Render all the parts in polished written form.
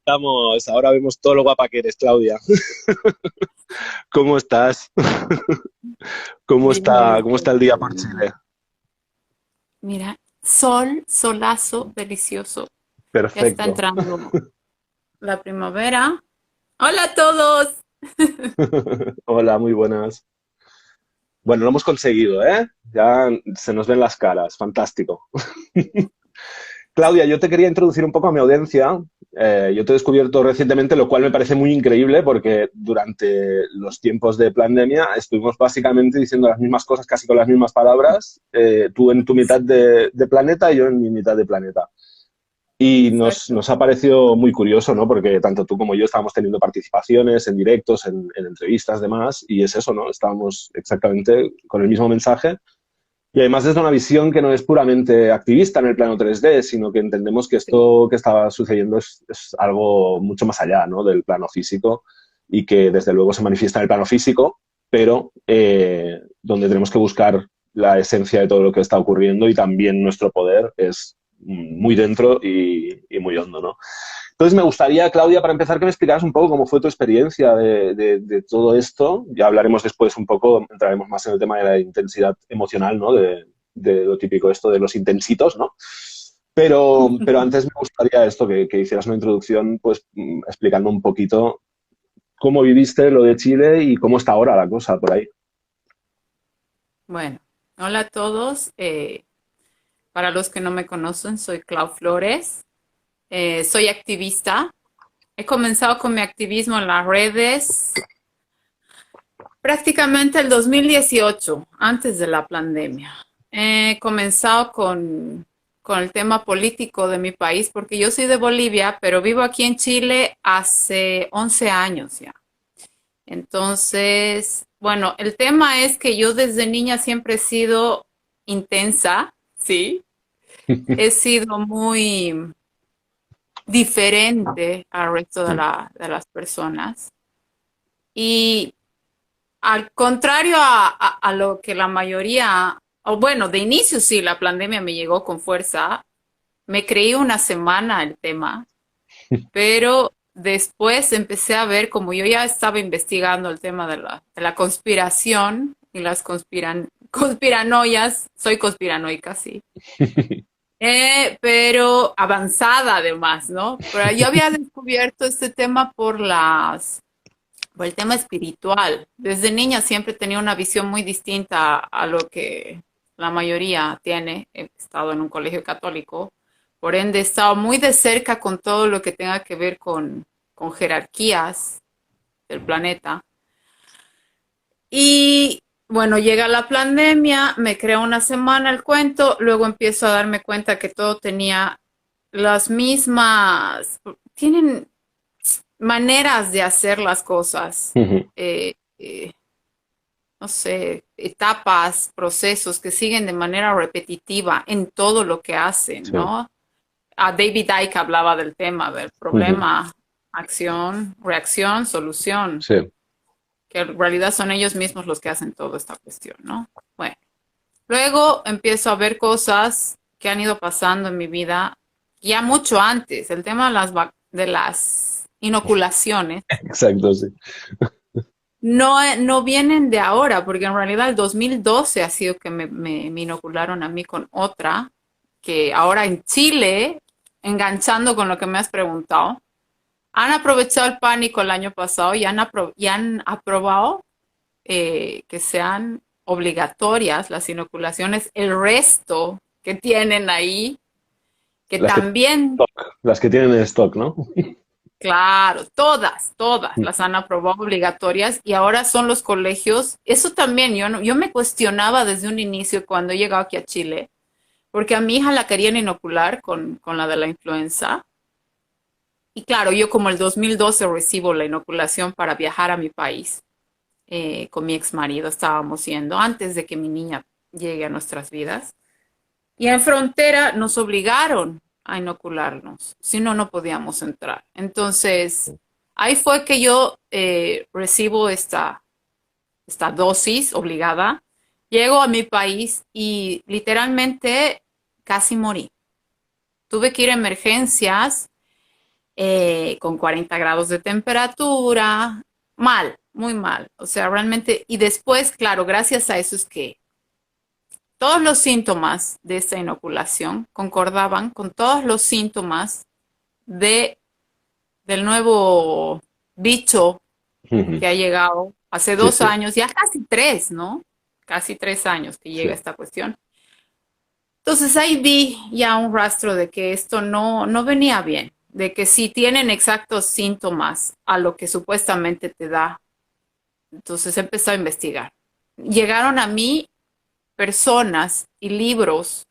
Estamos, ahora vemos todo lo guapa que eres, Claudia. ¿Cómo estás? Bien, Cómo está el día por Chile? mira, sol, solazo, delicioso. Ya está Perfecto. entrando la primavera. Hola a todos. Hola, muy buenas. Bueno, lo hemos conseguido, ¿eh? Ya se nos ven las caras. Fantástico. Claudia, yo te quería introducir un poco a mi audiencia. Yo te he descubierto recientemente, lo cual me parece muy increíble porque durante los tiempos de pandemia estuvimos básicamente diciendo las mismas cosas, casi con las mismas palabras, tú en tu mitad de planeta y yo en mi mitad de planeta. Y Exacto. nos ha parecido muy curioso, ¿no? Porque tanto tú como yo estábamos teniendo participaciones en directos, en entrevistas, demás, y es eso, ¿no? Estábamos exactamente con el mismo mensaje. Y además desde una visión que no es puramente activista en el plano 3D, sino que entendemos que Sí. esto que estaba sucediendo es algo mucho más allá, ¿no? Del plano físico y que desde luego se manifiesta en el plano físico, pero donde tenemos que buscar la esencia de todo lo que está ocurriendo y también nuestro poder es muy dentro y muy hondo, ¿no? Entonces me gustaría, Claudia, para empezar, que me explicaras un poco cómo fue tu experiencia de todo esto. Ya hablaremos después un poco, entraremos más en el tema de la intensidad emocional, ¿no? De lo típico esto de los intensitos, ¿no? Pero antes me gustaría esto, que hicieras una introducción, pues explicando un poquito cómo viviste lo de Chile y cómo está ahora la cosa por ahí. Bueno, hola a todos. Para los que no me conocen, soy Clau Flores. Soy activista. He comenzado con mi activismo en las redes prácticamente el 2018, antes de la pandemia. He comenzado con el tema político de mi país, porque yo soy de Bolivia, pero vivo aquí en Chile hace 11 años ya. Entonces, bueno, el tema es que yo desde niña siempre he sido intensa, ¿sí? He sido muy diferente al resto de las personas. Y al contrario a lo que la mayoría, o bueno, de inicio sí, la pandemia me llegó con fuerza. Me creí una semana el tema, pero después empecé a ver, como yo ya estaba investigando el tema de la conspiración y las conspiranoias, soy conspiranoica, sí. Pero avanzada además, ¿no? Pero yo había descubierto este tema por el tema espiritual. Desde niña siempre tenía una visión muy distinta a lo que la mayoría tiene. He estado en un colegio católico, por ende he estado muy de cerca con todo lo que tenga que ver con jerarquías del planeta. Y bueno, llega la pandemia, me crea una semana el cuento, luego empiezo a darme cuenta que todo tenía las mismas, tienen maneras de hacer las cosas. Eh, eh, no sé, etapas, procesos que siguen de manera repetitiva en todo lo que hacen, Sí. ¿no? David Icke hablaba del tema, del problema, acción, reacción, solución, Sí. que en realidad son ellos mismos los que hacen toda esta cuestión, ¿no? Bueno, luego empiezo a ver cosas que han ido pasando en mi vida ya mucho antes, el tema de las inoculaciones. Exacto, sí. No, no vienen de ahora, porque en realidad el 2012 ha sido que me inocularon a mí con otra, que ahora en Chile, enganchando con lo que me has preguntado, han aprovechado el pánico el año pasado y y han aprobado que sean obligatorias las inoculaciones, el resto que tienen ahí, que Las que, también. las que tienen en stock, ¿no? Claro, todas las han aprobado obligatorias y ahora son los colegios. Eso también, yo, no, yo me cuestionaba desde un inicio cuando he llegado aquí a Chile, porque a mi hija la querían inocular con la de la influenza. Y claro, yo como el 2012 recibo la inoculación para viajar a mi país, con mi ex marido estábamos yendo antes de que mi niña llegue a nuestras vidas. Y en frontera nos obligaron a inocularnos, si no, no podíamos entrar. Entonces, ahí fue que yo recibo esta dosis obligada, llego a mi país y literalmente casi morí. Tuve que ir a emergencias con 40 grados de temperatura, mal, muy mal. O sea, realmente, y después, claro, gracias a eso es que todos los síntomas de esta inoculación concordaban con todos los síntomas de, del nuevo bicho Ujú. que ha llegado hace Sí, dos sí, años, ya casi tres, ¿no? Casi 3 años que sí. llega esta cuestión. Entonces ahí vi ya un rastro de que esto no venía bien, de que si tienen exactos síntomas a lo que supuestamente te da, entonces empezó a investigar. Llegaron a mí personas y libros,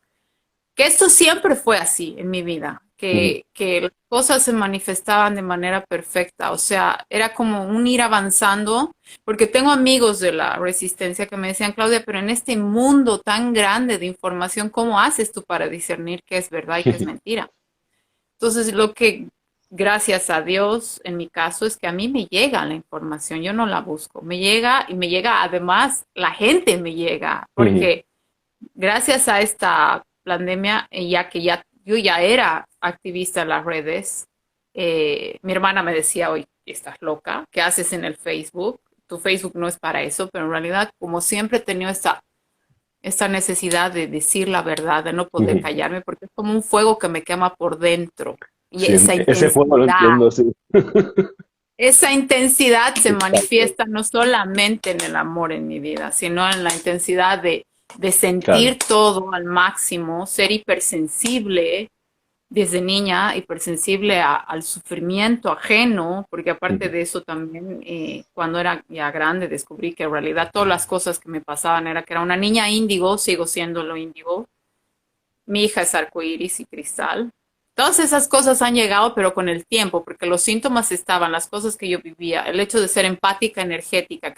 que esto siempre fue así en mi vida, Ujú. que las cosas se manifestaban de manera perfecta, o sea, era como un ir avanzando, porque tengo amigos de la resistencia que me decían, Claudia, pero en este mundo tan grande de información, ¿cómo haces tú para discernir qué es verdad y qué es mentira? Entonces, lo que, gracias a Dios, en mi caso, es que a mí me llega la información, yo no la busco, me llega y me llega, además, la gente me llega, Ujú. porque gracias a esta pandemia, ya que yo ya era activista en las redes, mi hermana me decía, oye, estás loca, ¿qué haces en el Facebook? Tu Facebook no es para eso, pero en realidad, como siempre he tenido esta necesidad de decir la verdad, de no poder Ujú. callarme, porque es como un fuego que me quema por dentro. Y Sí, ese juego lo entiendo, sí. esa intensidad se manifiesta no solamente en el amor en mi vida, sino en la intensidad de Claro. sentir todo al máximo, ser hipersensible desde niña, hipersensible al sufrimiento ajeno, porque aparte Ujú. de eso también cuando era ya grande descubrí que en realidad todas las cosas que me pasaban era que era una niña índigo, sigo siendo lo índigo, mi hija es arcoíris y cristal. Todas esas cosas han llegado, pero con el tiempo, porque los síntomas estaban, las cosas que yo vivía, el hecho de ser empática, energética,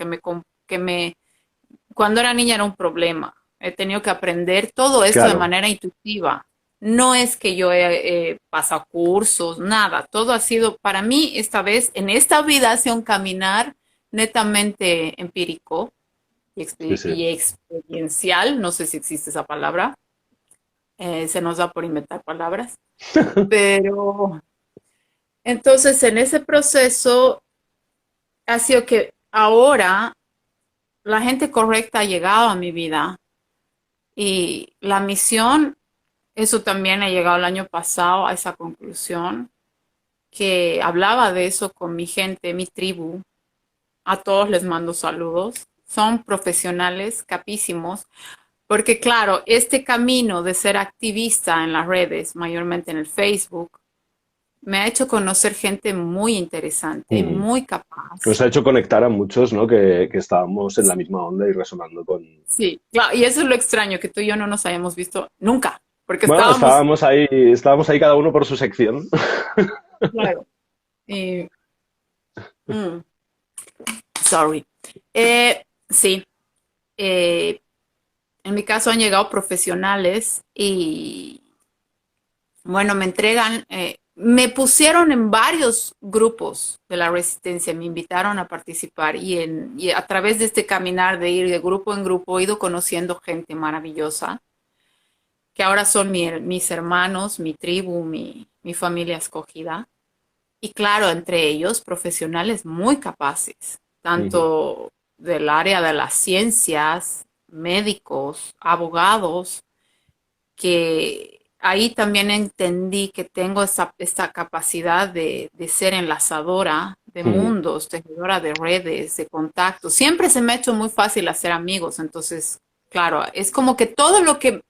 cuando era niña era un problema. He tenido que aprender todo esto de Claro. manera intuitiva. No es que yo he pasado cursos, nada. Todo ha sido, para mí, esta vez, en esta vida, ha sido un caminar netamente empírico Sí, sí. y experiencial. No sé si existe esa palabra. Se nos da por inventar palabras. Pero entonces en ese proceso ha sido que ahora la gente correcta ha llegado a mi vida y la misión, eso también ha llegado el año pasado a esa conclusión, que hablaba de eso con mi gente, mi tribu. A todos les mando saludos. Son profesionales capísimos, porque claro, este camino de ser activista en las redes, mayormente en el Facebook, me ha hecho conocer gente muy interesante, Ujú. muy capaz. Nos ha hecho conectar a muchos, ¿no? Que estábamos en la misma onda y resonando con... Sí, claro, y eso es lo extraño, que tú y yo no nos hayamos visto nunca, porque Bueno, estábamos, estábamos ahí cada uno por su sección. claro, y, mm, sorry. Sí, eh, en mi caso han llegado profesionales y, bueno, me entregan, me pusieron en varios grupos de la resistencia, me invitaron a participar y a través de este caminar de ir de grupo en grupo he ido conociendo gente maravillosa que ahora son mis hermanos, mi tribu, mi familia escogida. Y claro, entre ellos profesionales muy capaces, Ujú. tanto del área de las ciencias, médicos, abogados, que ahí también entendí que tengo esta capacidad de ser enlazadora de Ujú. mundos, tejedora de redes, de contactos. Siempre se me ha hecho muy fácil hacer amigos, entonces, claro, es como que todo lo que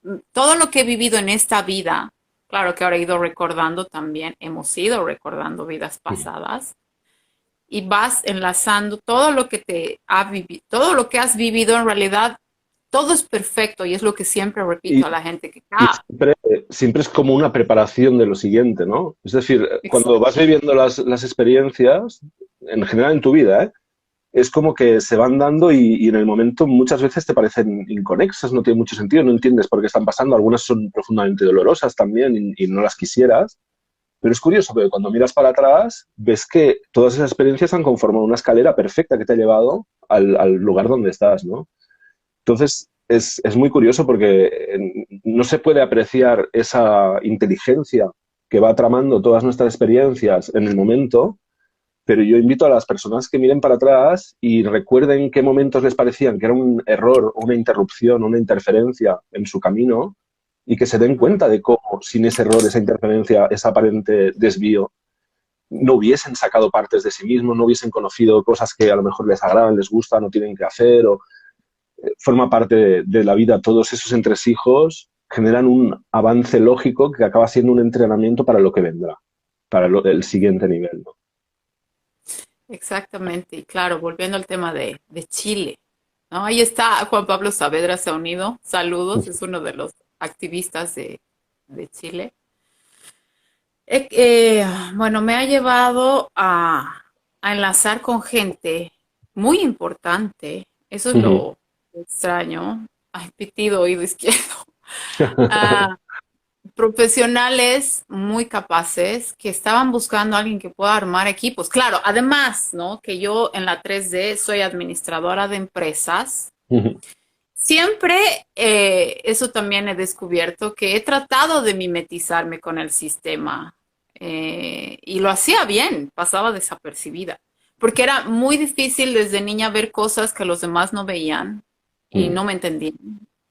he vivido en esta vida, claro que ahora he ido recordando también, hemos ido recordando vidas Ujú. pasadas y vas enlazando todo lo que te ha vivido, todo lo que has vivido en realidad, todo es perfecto y es lo que siempre repito a Y, la gente que y cada siempre es como una preparación de lo siguiente, ¿no? Es decir, cuando vas exacto, viviendo las experiencias, en general en tu vida, ¿eh? Es como que se van dando y en el momento muchas veces te parecen inconexas, no tiene mucho sentido, no entiendes por qué están pasando, algunas son profundamente dolorosas también y no las quisieras, pero es curioso porque cuando miras para atrás ves que todas esas experiencias han conformado una escalera perfecta que te ha llevado al lugar donde estás, ¿no? Entonces es muy curioso porque no se puede apreciar esa inteligencia que va tramando todas nuestras experiencias en el momento, pero yo invito a las personas que miren para atrás y recuerden qué momentos les parecían que era un error, una interrupción, una interferencia en su camino y que se den cuenta de cómo sin ese error, esa interferencia, ese aparente desvío, no hubiesen sacado partes de sí mismos, no hubiesen conocido cosas que a lo mejor les agradan, les gustan, no tienen que hacer, o forma parte de la vida. Todos esos entresijos generan un avance lógico que acaba siendo un entrenamiento para lo que vendrá, para el siguiente nivel, ¿no? Exactamente, y claro, volviendo al tema de Chile, ¿no? Ahí está Juan Pablo Saavedra, se ha unido. Saludos, es uno de los activistas de Chile. Eh, eh, bueno, me ha llevado a enlazar con gente muy importante. Eso es lo extraño. Ay, pitido oído izquierdo. Ah, profesionales muy capaces que estaban buscando a alguien que pueda armar equipos. Claro, además, ¿no? Que yo en la 3D soy administradora de empresas. Siempre, eso también he descubierto, que he tratado de mimetizarme con el sistema y lo hacía bien, pasaba desapercibida, porque era muy difícil desde niña ver cosas que los demás no veían y no me entendían.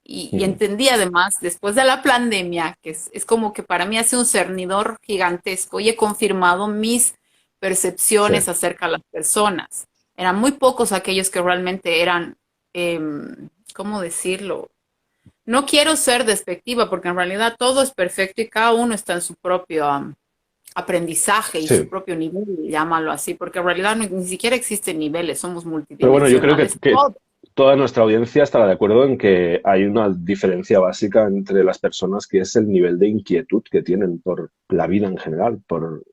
Y entendí además, después de la pandemia, que es como que para mí hace un cernidor gigantesco y he confirmado mis Sí, percepciones acerca de las personas. Eran muy pocos aquellos que realmente eran, ¿cómo decirlo? No quiero ser despectiva porque en realidad todo es perfecto y cada uno está en su propio aprendizaje y su sí. propio nivel, llámalo así, porque en realidad ni siquiera existen niveles, somos Pero bueno, yo creo multidimensionales. que Todo. toda nuestra audiencia estará de acuerdo en que hay una diferencia básica entre las personas, que es el nivel de inquietud que tienen por la vida en general, por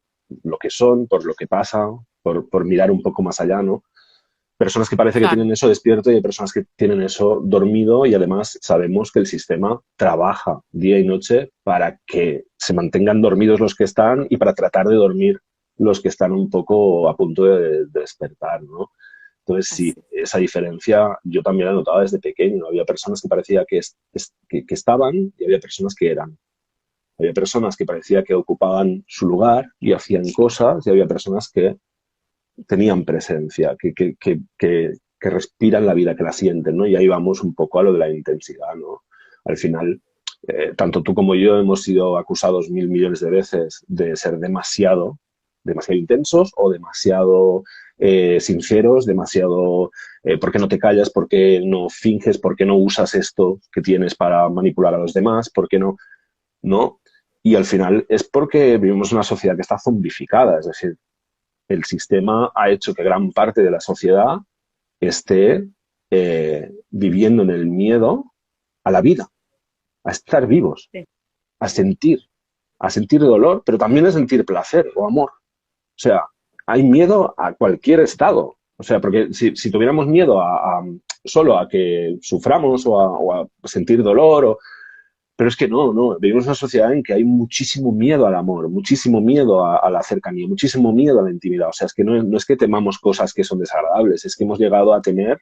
lo que son, por lo que pasa, por mirar un poco más allá, ¿no? Personas que parece que Claro. tienen eso despierto y hay personas que tienen eso dormido, y además sabemos que el sistema trabaja día y noche para que se mantengan dormidos los que están y para tratar de dormir los que están un poco a punto de despertar, ¿no? Entonces, sí, Así. esa diferencia yo también la notaba desde pequeño. Había personas que parecía que estaban y había personas que eran. Había personas que parecía que ocupaban su lugar y hacían cosas, y había personas que tenían presencia, que respiran la vida, que la sienten, ¿no? Y ahí vamos un poco a lo de la intensidad, ¿no? Al final, tanto tú como yo hemos sido acusados 1.000 millones de veces de ser demasiado intensos o demasiado sinceros, demasiado ¿por qué no te callas? ¿Por qué no finges? ¿Por qué no usas esto que tienes para manipular a los demás? ¿Por qué no? ¿No? Y al final es porque vivimos en una sociedad que está zombificada, es decir, el sistema ha hecho que gran parte de la sociedad esté viviendo en el miedo a la vida, a estar vivos, Sí. a sentir, a sentir dolor, pero también a sentir placer o amor. O sea, hay miedo a cualquier estado. O sea, porque si tuviéramos miedo solo a que suframos o a sentir dolor, pero es que no, vivimos en una sociedad en que hay muchísimo miedo al amor, muchísimo miedo a la cercanía, muchísimo miedo a la intimidad. O sea, es que no es que temamos cosas que son desagradables, es que hemos llegado a temer,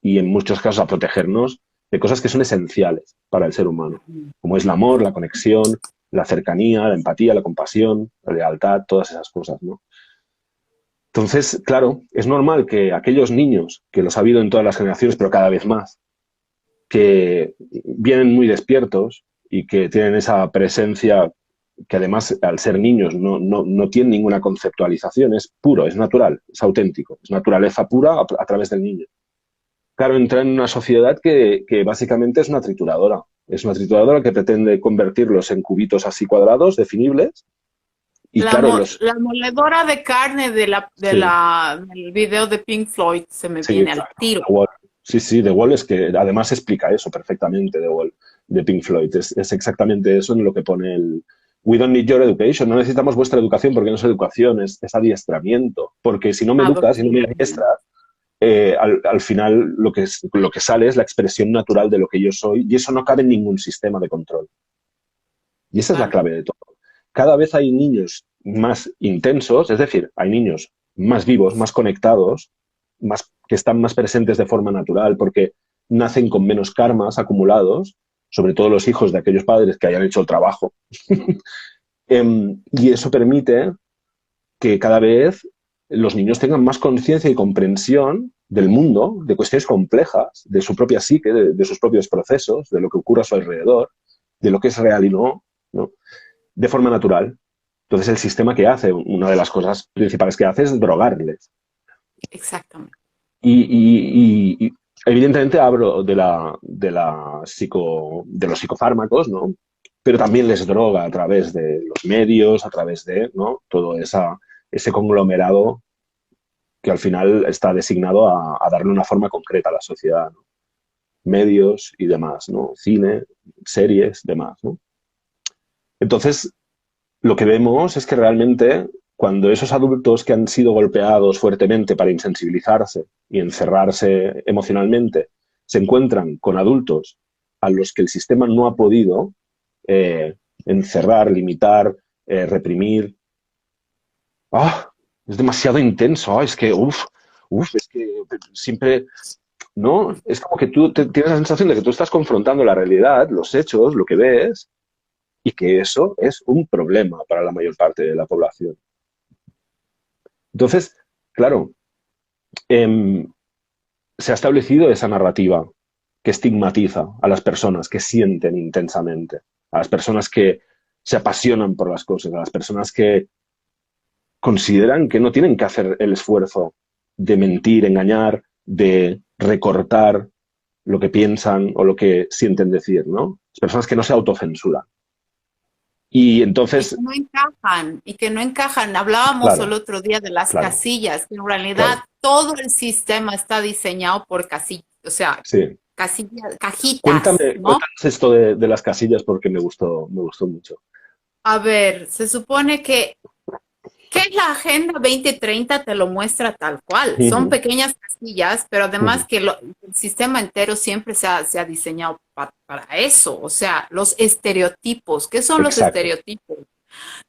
y en muchos casos a protegernos, de cosas que son esenciales para el ser humano, como es el amor, la conexión, la cercanía, la empatía, la compasión, la lealtad, todas esas cosas, ¿no? Entonces, claro, es normal que aquellos niños, que los ha habido en todas las generaciones, pero cada vez más, que vienen muy despiertos y que tienen esa presencia que además al ser niños no tienen ninguna conceptualización, es puro, es natural, es auténtico, es naturaleza pura a través del niño. Claro, entra en una sociedad que básicamente es una trituradora que pretende convertirlos en cubitos así cuadrados, definibles, y claro, La moledora de carne sí, del video de Pink Floyd se me sí, viene al claro, tiro. The Wall. Sí, sí, The Wall es que además explica eso perfectamente, The Wall, de Pink Floyd. Es exactamente eso en lo que pone el We don't need your education. No necesitamos vuestra educación, porque no es educación, es adiestramiento. Porque si no me educas, si no me Adoctrinamiento. adiestras, al final lo que sale es la expresión natural de lo que yo soy, y eso no cabe en ningún sistema de control. Y esa es la Claro. clave de todo. Cada vez hay niños más intensos, es decir, hay niños más vivos, más conectados, que están más presentes de forma natural, porque nacen con menos karmas acumulados, sobre todo los hijos de aquellos padres que hayan hecho el trabajo Y eso permite que cada vez los niños tengan más conciencia y comprensión del mundo, de cuestiones complejas, de su propia psique, de sus propios procesos, de lo que ocurre a su alrededor, de lo que es real y no, ¿no? De forma natural. Entonces, el sistema que hace, una de las cosas principales que hace es drogarles. Exactamente. Y evidentemente hablo de los psicofármacos, ¿no? Pero también les droga a través de los medios, a través de, ¿no? Todo ese conglomerado que al final está designado a darle una forma concreta a la sociedad, ¿no? Medios y demás, ¿no? Cine, series, demás, ¿no? Entonces, lo que vemos es que realmente cuando esos adultos que han sido golpeados fuertemente para insensibilizarse y encerrarse emocionalmente se encuentran con adultos a los que el sistema no ha podido encerrar, limitar, reprimir. ¡Ah! Es demasiado intenso. Es que, es que siempre, ¿no? Es como que tú tienes la sensación de que tú estás confrontando la realidad, los hechos, lo que ves, y que eso es un problema para la mayor parte de la población. Entonces, claro, se ha establecido esa narrativa que estigmatiza a las personas que sienten intensamente, a las personas que se apasionan por las cosas, a las personas que consideran que no tienen que hacer el esfuerzo de mentir, engañar, de recortar lo que piensan o lo que sienten decir, ¿no? Las personas que no se autocensuran. Y entonces... Y que no encajan. Hablábamos claro, el otro día de las claro, casillas, que en realidad claro. todo el sistema está diseñado por casillas, o sea, Sí. casillas, cajitas, Cuéntanos ¿no? esto de las casillas porque me gustó mucho. A ver, se supone que la Agenda 2030 te lo muestra tal cual. Son Uh-huh. pequeñas casillas, pero Uh-huh. además que el sistema entero siempre se ha diseñado para eso. O sea, los estereotipos. ¿Qué son los Exacto. estereotipos?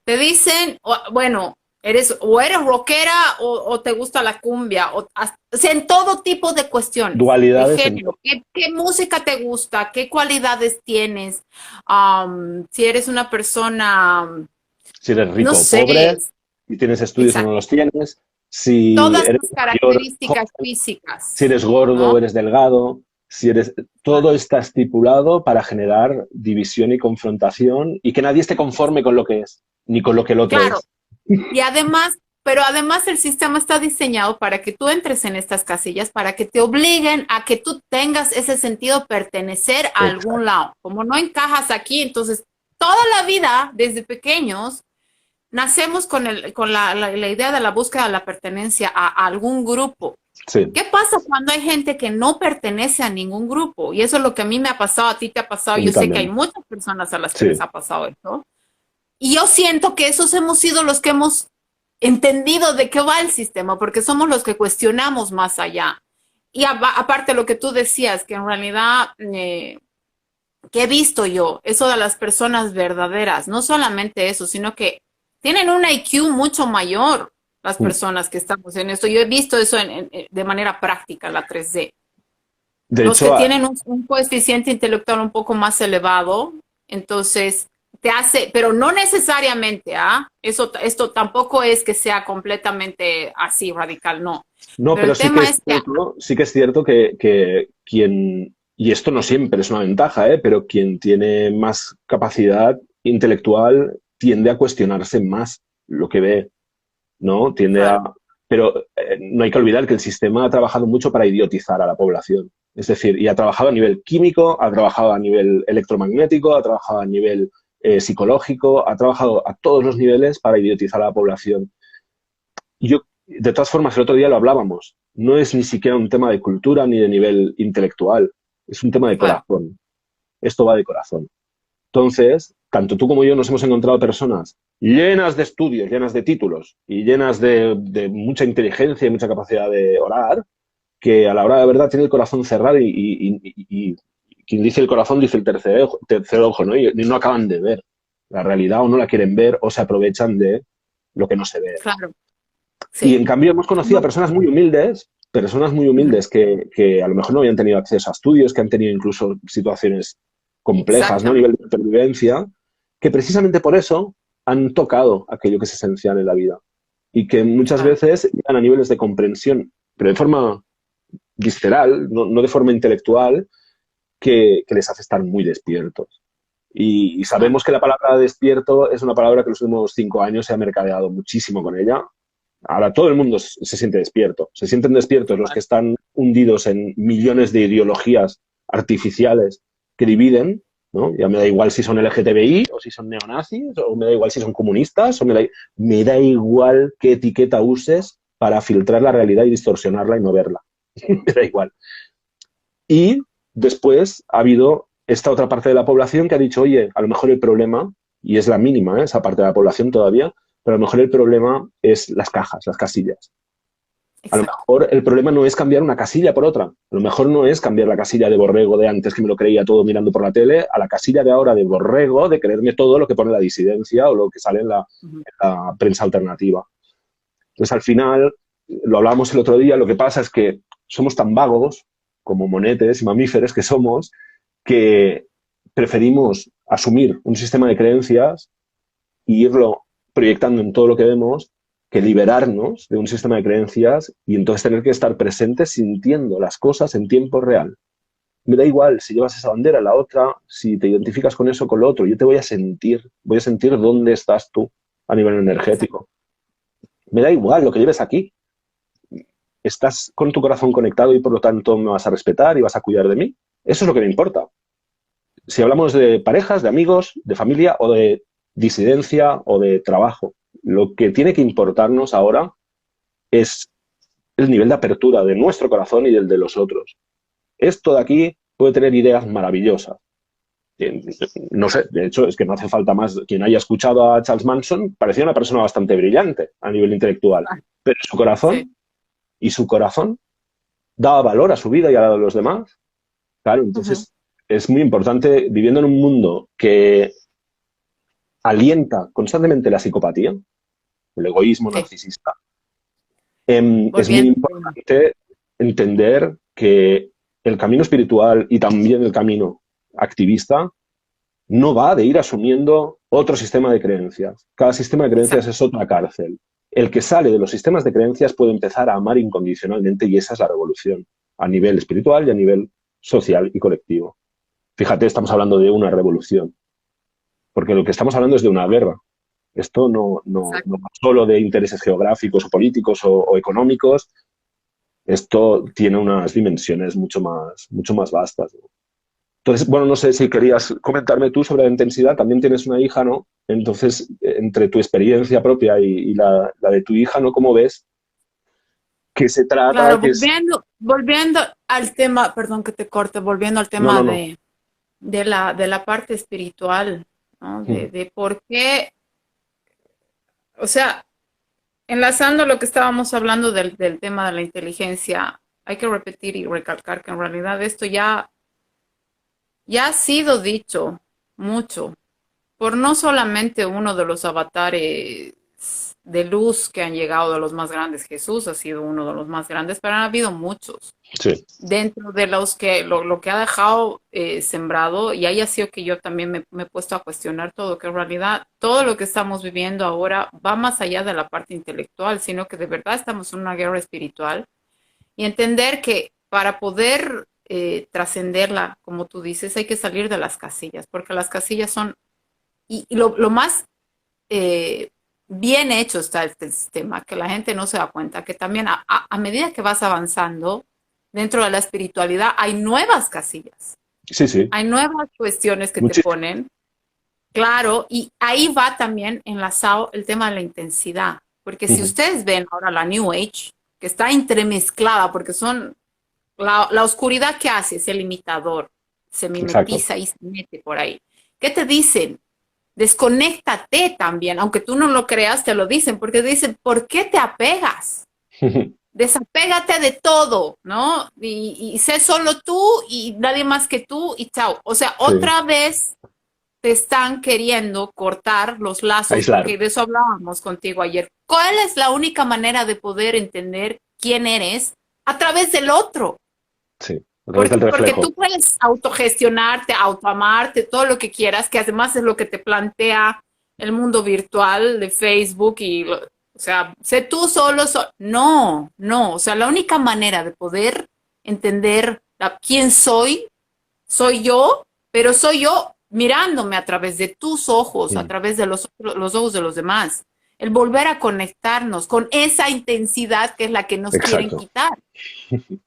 Te dicen, bueno, eres rockera o te gusta la cumbia, o sea, en todo tipo de cuestiones, de Dualidades en género, todo. qué música te gusta, qué cualidades tienes, si eres una persona, Si eres no rico o sé, pobre, si tienes estudios o no exacto, los tienes, si todas eres tus mayor, características joven, si físicas, eres gordo ¿no? o eres delgado, si eres... Todo está estipulado para generar división y confrontación y que nadie esté conforme con lo que es, ni con lo que el otro Claro, es. y además, pero además el sistema está diseñado para que tú entres en estas casillas, para que te obliguen a que tú tengas ese sentido de pertenecer a algún Exacto. lado. Como no encajas aquí, entonces toda la vida, desde pequeños, nacemos con la idea de la búsqueda de la pertenencia a algún grupo. Sí, ¿Qué pasa cuando hay gente que no pertenece a ningún grupo? Y eso es lo que a mí me ha pasado, a ti te ha pasado, a mí yo sé que hay también. muchas personas a las que les Sí, ha pasado esto. Y yo siento que esos hemos sido los que hemos entendido de qué va el sistema, porque somos los que cuestionamos más allá. Y aparte lo que tú decías, que en realidad, que he visto yo, eso de las personas verdaderas, no solamente eso, sino que tienen un IQ mucho mayor las personas que estamos en esto. Yo he visto eso de manera práctica, la 3D. de Los que hecho, tienen un coeficiente intelectual un poco más elevado, entonces te hace, pero no necesariamente, ¿ah? Esto tampoco es que sea completamente así radical, no. no, Pero pero el tema es que, sí que es cierto que quien, y esto no siempre es una ventaja, pero quien tiene más capacidad intelectual tiende a cuestionarse más lo que ve, ¿no? Tiende a... claro, Pero no hay que olvidar que el sistema ha trabajado mucho para idiotizar a la población. Es decir, y ha trabajado a nivel químico, ha trabajado a nivel electromagnético, ha trabajado a nivel psicológico, ha trabajado a todos los niveles para idiotizar a la población. Yo, de todas formas, el otro día lo hablábamos. No es ni siquiera un tema de cultura ni de nivel intelectual. Es un tema de claro, corazón. Esto va de corazón. Entonces, tanto tú como yo nos hemos encontrado personas llenas de estudios, llenas de títulos y llenas de mucha inteligencia y mucha capacidad de orar, que a la hora de la verdad tiene el corazón cerrado y quien dice el corazón dice el tercer ojo, ¿no? Y no acaban de ver la realidad o no la quieren ver o se aprovechan de lo que no se ve. claro, Y en sí. cambio hemos conocido a No, personas muy humildes que a lo mejor no habían tenido acceso a estudios, que han tenido incluso situaciones complejas, ¿no? A nivel exactamente. de supervivencia, que precisamente por eso han tocado aquello que es esencial en la vida y que muchas Claro. veces llegan a niveles de comprensión, pero de forma visceral, no de forma intelectual, que les hace estar muy despiertos. Y Claro. sabemos que la palabra despierto es una palabra que en los últimos 5 años se ha mercadeado muchísimo con ella. Ahora todo el mundo se siente despierto. Se sienten despiertos los que están hundidos en millones de ideologías artificiales que dividen, ¿no? Ya me da igual si son LGTBI o si son neonazis, o me da igual si son comunistas, me da igual qué etiqueta uses para filtrar la realidad y distorsionarla y no verla. Me da igual. Y después ha habido esta otra parte de la población que ha dicho, oye, a lo mejor el problema, y es la mínima, esa parte de la población todavía, pero a lo mejor el problema es las cajas, las casillas. A lo Exacto. mejor el problema no es cambiar una casilla por otra. A lo mejor no es cambiar la casilla de borrego de antes, que me lo creía todo mirando por la tele, a la casilla de ahora de borrego, de creerme todo lo que pone la disidencia o lo que sale Ujú. en la prensa alternativa. Entonces, al final, lo hablábamos el otro día, lo que pasa es que somos tan vagos, como monetes y mamíferos que somos, que preferimos asumir un sistema de creencias e irlo proyectando en todo lo que vemos, que liberarnos de un sistema de creencias y entonces tener que estar presentes sintiendo las cosas en tiempo real. Me da igual si llevas esa bandera, la otra, si te identificas con eso, con lo otro. Yo te voy a sentir dónde estás tú a nivel Exacto. energético. Me da igual lo que lleves aquí. Estás con tu corazón conectado y por lo tanto me vas a respetar y vas a cuidar de mí. Eso es lo que me importa. Si hablamos de parejas, de amigos, de familia o de disidencia o de trabajo, lo que tiene que importarnos ahora es el nivel de apertura de nuestro corazón y del de los otros. Esto de aquí puede tener ideas maravillosas. No sé, de hecho, es que no hace falta más. Quien haya escuchado a Charles Manson parecía una persona bastante brillante a nivel intelectual, Ah, pero sí. su corazón daba valor a su vida y a la de los demás. Claro, Ujú. entonces es muy importante viviendo en un mundo que alienta constantemente la psicopatía, el egoísmo Sí. narcisista. Es muy Volviendo al tema. importante entender que el camino espiritual y también el camino activista no va de ir asumiendo otro sistema de creencias. Cada sistema de creencias Exacto. es otra cárcel. El que sale de los sistemas de creencias puede empezar a amar incondicionalmente y esa es la revolución a nivel espiritual y a nivel social y colectivo. Fíjate, estamos hablando de una revolución, porque lo que estamos hablando es de una guerra. Esto no Exacto. va solo de intereses geográficos o políticos o económicos, esto tiene unas dimensiones mucho más vastas, ¿no? Entonces, bueno, no sé si querías comentarme tú sobre la intensidad. También tienes una hija, ¿no? Entonces, entre tu experiencia propia y la de tu hija, ¿no? ¿Cómo ves que se trata? Claro, Que es... volviendo al tema, perdón que te corte, volviendo al No, tema no, no. de la parte espiritual, ¿no? De por qué, o sea, enlazando lo que estábamos hablando del tema de la inteligencia, hay que repetir y recalcar que en realidad esto ya ha sido dicho mucho por no solamente uno de los avatares de luz que han llegado, de los más grandes. Jesús ha sido uno de los más grandes, pero han habido muchos Sí, dentro de los que lo que ha dejado sembrado, y ahí ha sido que yo también me he puesto a cuestionar todo, que en realidad todo lo que estamos viviendo ahora va más allá de la parte intelectual, sino que de verdad estamos en una guerra espiritual y entender que para poder trascenderla, como tú dices, hay que salir de las casillas, porque las casillas son, y lo más eh, bien hecho está este sistema, que la gente no se da cuenta, que también a medida que vas avanzando dentro de la espiritualidad hay nuevas casillas, sí, sí. hay nuevas cuestiones que te Muchísimo. ponen, claro, y ahí va también enlazado el tema de la intensidad, porque si ustedes ven ahora la New Age, que está entremezclada, porque son la oscuridad que hace es el imitador, se Exacto. mimetiza y se mete por ahí. ¿Qué te dicen? Desconéctate también, aunque tú no lo creas, te lo dicen, porque dicen, ¿por qué te apegas? Desapégate de todo, ¿no? Y sé solo tú y nadie más que tú y chao. O sea, Sí. otra vez te están queriendo cortar los lazos, Aislar. porque de eso hablábamos contigo ayer. ¿Cuál es la única manera de poder entender quién eres? A través del otro. Sí. A través del Porque reflejo. tú puedes autogestionarte, autoamarte, todo lo que quieras, que además es lo que te plantea el mundo virtual de Facebook o sea, sé tú solo, no, no, o sea, la única manera de poder entender quién soy yo, pero soy yo mirándome a través de tus ojos, a Mm. través de los ojos de los demás. El volver a conectarnos con esa intensidad que es la que nos quieren Exacto, quitar.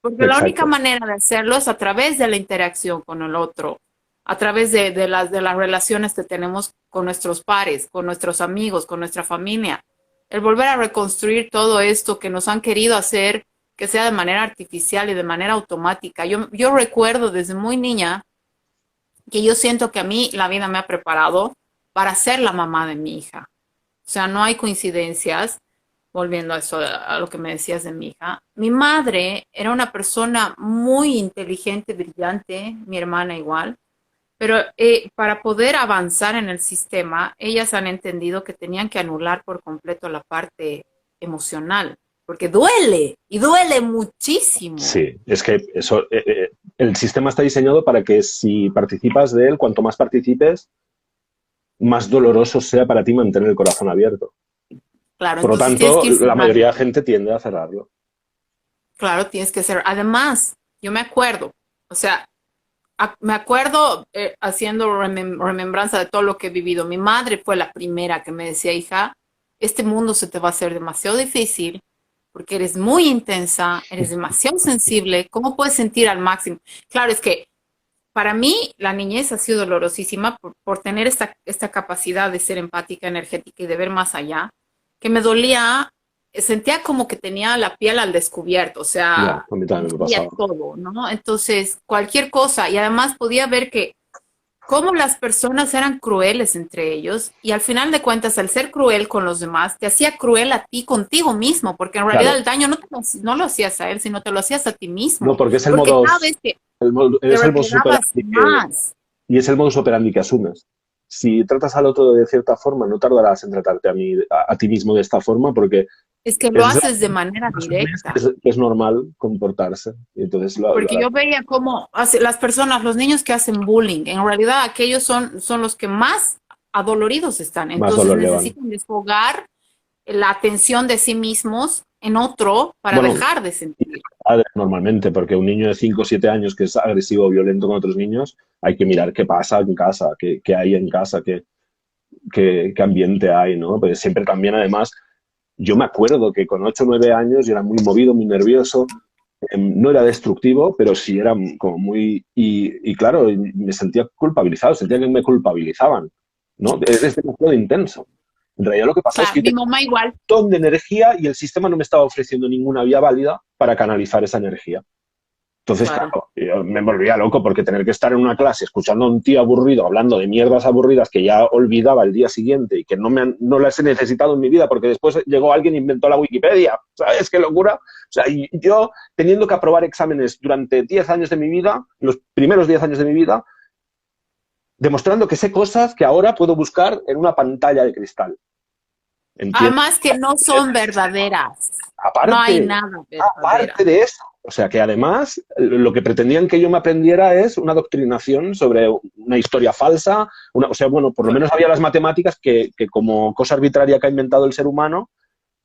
Porque la única exacto. manera de hacerlo es a través de la interacción con el otro, a través de las relaciones que tenemos con nuestros pares, con nuestros amigos, con nuestra familia. El volver a reconstruir todo esto que nos han querido hacer que sea de manera artificial y de manera automática. Yo recuerdo desde muy niña que yo siento que a mí la vida me ha preparado para ser la mamá de mi hija. O sea, no hay coincidencias. Volviendo a eso, a lo que me decías de mi hija. Mi madre era una persona muy inteligente, brillante, mi hermana igual, pero para poder avanzar en el sistema, ellas han entendido que tenían que anular por completo la parte emocional, porque duele y duele muchísimo. Sí, es que eso, el sistema está diseñado para que si participas de él, cuanto más participes, más doloroso sea para ti mantener el corazón abierto. Claro, Por lo entonces tienes tanto, que ir la mayoría de cerrando. gente tiende a cerrarlo. Claro, tienes que ser. Además, yo me acuerdo, o sea, me acuerdo haciendo remembranza de todo lo que he vivido. Mi madre fue la primera que me decía, hija, este mundo se te va a hacer demasiado difícil porque eres muy intensa, eres demasiado sensible. ¿Cómo puedes sentir al máximo? Claro, es que para mí la niñez ha sido dolorosísima por tener esta capacidad de ser empática, energética y de ver más allá, que me dolía, sentía como que tenía la piel al descubierto, o Ya, sea, a mí y también me veía pasaba. todo, ¿no? Entonces, cualquier cosa, y además podía ver que cómo las personas eran crueles entre ellos, y al final de cuentas, al ser cruel con los demás, te hacía cruel a ti contigo mismo, porque en realidad Claro, el daño no lo hacías a él, sino te lo hacías a ti no, mismo, porque es el porque modo, cada vez que te es el modus replegabas operandi más. y es el modus operandi que asumes. Si tratas al otro de cierta forma, no tardarás en tratarte a ti mismo de esta forma, porque Es que lo es haces de manera que directa. es normal comportarse. Y entonces, Porque yo veía cómo las personas, los niños que hacen bullying, en realidad aquellos son los que más adoloridos están. más Entonces dolor le van. necesitan desfogar la atención de sí mismos en otro para Bueno, dejar de sentir. padres normalmente, porque un niño de 5 o 7 años que es agresivo o violento con otros niños, hay que mirar qué pasa en casa, qué hay en casa, qué ambiente hay, ¿no? Pues siempre también, además, yo me acuerdo que con 8 o 9 años yo era muy movido, muy nervioso, no era destructivo, pero sí era como muy... Y claro, me sentía culpabilizado, sentía que me culpabilizaban, ¿no? Es demasiado intenso. En realidad lo que pasa es Claro, que yo mi tenía mamá igual. un montón de energía y el sistema no me estaba ofreciendo ninguna vía válida para canalizar esa energía. Entonces, Claro, claro, yo me volvía loco porque tener que estar en una clase escuchando a un tío aburrido hablando de mierdas aburridas que ya olvidaba el día siguiente y que no las he necesitado en mi vida porque después llegó alguien e inventó la Wikipedia. ¿Sabes qué locura? O sea, y yo teniendo que aprobar exámenes durante 10 años de mi vida, los primeros 10 años de mi vida, demostrando que sé cosas que ahora puedo buscar en una pantalla de cristal. ¿Entiendes? además que no son verdaderas. No hay Aparte, nada aparte verdadera. de eso, o sea que además lo que pretendían que yo me aprendiera es una doctrinación sobre una historia falsa, o sea, bueno, por lo menos había las matemáticas que como cosa arbitraria que ha inventado el ser humano,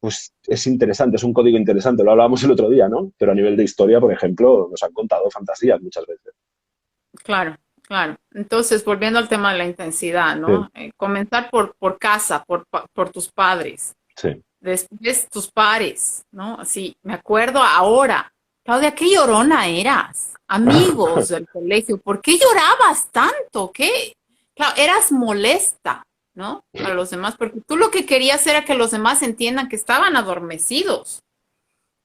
pues es interesante, es un código interesante, lo hablábamos el otro día, ¿no? Pero a nivel de historia, por ejemplo, nos han contado fantasías muchas veces. Claro, claro. Entonces, volviendo al tema de la intensidad, Sí, ¿no? Comenzar por casa, por tus padres. sí. Después tus pares, ¿no? Así, me acuerdo ahora, Claudia, qué llorona eras, amigos del colegio, ¿por qué llorabas tanto? ¿Qué? Claro, eras molesta, ¿no? Para los demás, porque tú lo que querías era que los demás entiendan que estaban adormecidos,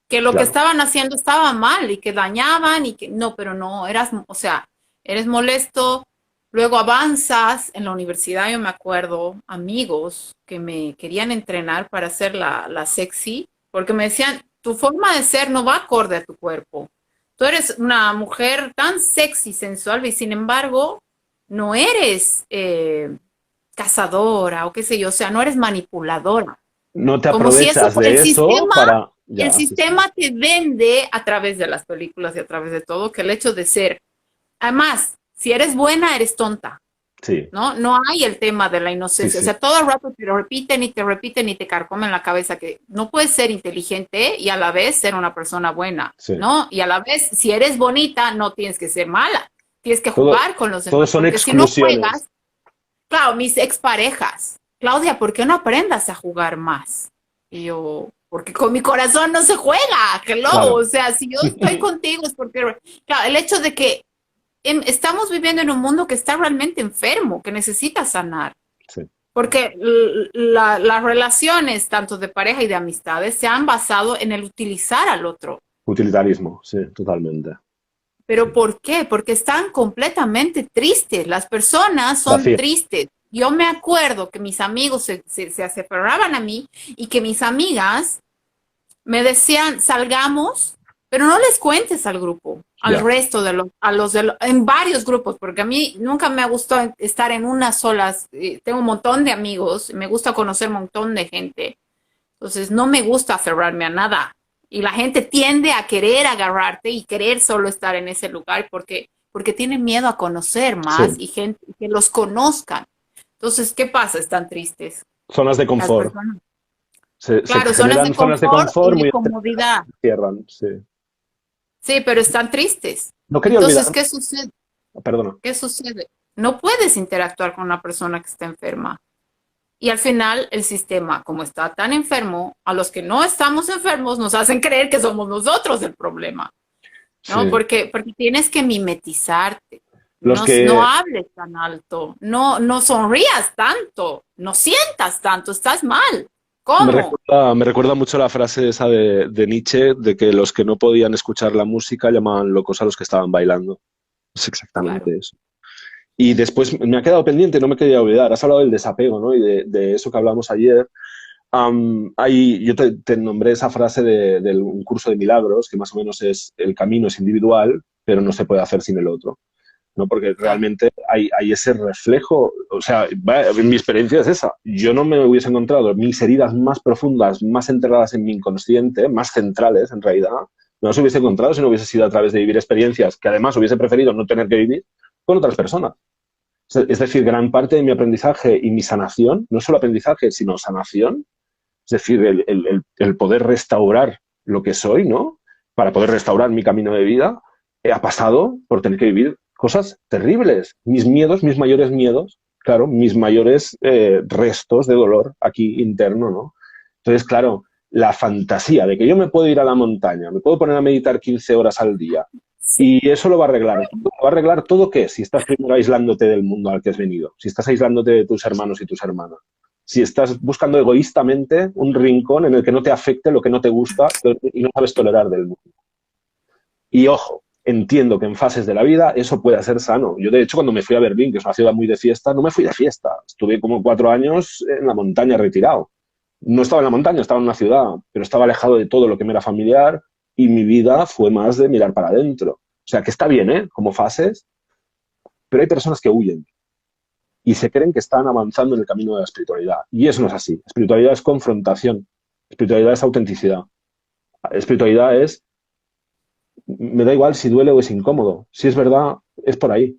que lo que Claro. estaban haciendo estaba mal y que dañaban y que no, pero no, eras, o sea, eres molesto, luego avanzas en la universidad, yo me acuerdo, amigos que me querían entrenar para hacer la sexy, porque me decían, tu forma de ser no va acorde a tu cuerpo. Tú eres una mujer tan sexy, sensual, y sin embargo, no eres cazadora o qué sé yo, o sea, no eres manipuladora. No te Como si eso aprovechas fuera de eso para... el Ya, sí, sí. sistema te vende a través de las películas y a través de todo que el hecho de ser, además, si eres buena, eres tonta. Sí, ¿no? No hay el tema de la sí, inocencia. O sí, sea, todo el rato te lo repiten y te carcomen la cabeza que no puedes ser inteligente y a la vez ser una persona buena, sí. ¿no? Y a la vez, si eres bonita, no tienes que ser mala. Tienes que Todo, jugar con los demás, todos son porque si no exclusiones. juegas, claro, mis exparejas, Claudia, ¿por qué no aprendas a jugar más? Y yo, porque con mi corazón no se juega, hello, Claro. o sea, si yo estoy contigo es porque, claro, el hecho de que estamos viviendo en un mundo que está realmente enfermo, que necesita sanar. Sí. Porque las relaciones, tanto de pareja y de amistades, se han basado en el utilizar al otro. Utilitarismo, sí, totalmente. Sí. ¿Pero por qué? Porque están completamente tristes. Las personas son Vacío. tristes. Yo me acuerdo que mis amigos se aferraban a mí y que mis amigas me decían, salgamos, pero no les cuentes al grupo, al Ya. resto en varios grupos, porque a mí nunca me ha gustado estar en una sola, tengo un montón de amigos, me gusta conocer un montón de gente, entonces no me gusta aferrarme a nada. Y la gente tiende a querer agarrarte y querer solo estar en ese lugar porque tienen miedo a conocer más Sí. y gente que los conozcan. Entonces, ¿qué pasa? Están tristes Zonas de las confort. personas. Se Claro, zonas de generan zonas de confort y confort de muy estrechas comodidad. y cierran. Sí. Sí, pero están tristes. No quería Entonces, olvidar. ¿qué sucede? Perdona. ¿Qué sucede? No puedes interactuar con una persona que está enferma. Y al final, el sistema, como está tan enfermo, a los que no estamos enfermos nos hacen creer que somos nosotros el problema, ¿no? Sí. Porque tienes que mimetizarte. Los No, no que hables tan alto, no sonrías tanto, no sientas tanto, estás mal. ¿Cómo? me recuerda mucho la frase esa de Nietzsche de que los que no podían escuchar la música llamaban locos a los que estaban bailando. Es Claro. exactamente eso. Y después me ha quedado pendiente, no me quería olvidar. Has hablado del desapego, ¿no? Y de eso que hablamos ayer. Yo te nombré esa frase de un curso de milagros, que más o menos es el camino es individual, pero no se puede hacer sin el otro, ¿no? Porque Claro. realmente hay ese reflejo, o sea, mi experiencia es esa. Yo no me hubiese encontrado mis heridas más profundas, más enterradas en mi inconsciente, más centrales en realidad, no las hubiese encontrado si no hubiese sido a través de vivir experiencias que además hubiese preferido no tener que vivir con otras personas. Es decir, gran parte de mi aprendizaje y mi sanación, no solo aprendizaje, sino sanación, es decir, el poder restaurar lo que soy, ¿no? Para poder restaurar mi camino de vida, ha pasado por tener que vivir cosas terribles. Mis miedos, mis mayores miedos, claro, mis mayores restos de dolor aquí interno, ¿no? Entonces, claro, la fantasía de que yo me puedo ir a la montaña, me puedo poner a meditar 15 horas al día, Sí. y eso lo va a arreglar. ¿Lo va a arreglar todo qué? Si estás primero aislándote del mundo al que has venido, si estás aislándote de tus hermanos y tus hermanas, si estás buscando egoístamente un rincón en el que no te afecte lo que no te gusta y no sabes tolerar del mundo. Y ojo, entiendo que en fases de la vida eso pueda ser sano. Yo, de hecho, cuando me fui a Berlín, que es una ciudad muy de fiesta, no me fui de fiesta. Estuve como 4 años en la montaña retirado. No estaba en la montaña, estaba en una ciudad, pero estaba alejado de todo lo que me era familiar y mi vida fue más de mirar para adentro. O sea, que está bien, ¿eh? Como fases, pero hay personas que huyen y se creen que están avanzando en el camino de la espiritualidad. Y eso no es así. Espiritualidad es confrontación. Espiritualidad es autenticidad. Espiritualidad es, me da igual si duele o es incómodo. Si es verdad, es por ahí.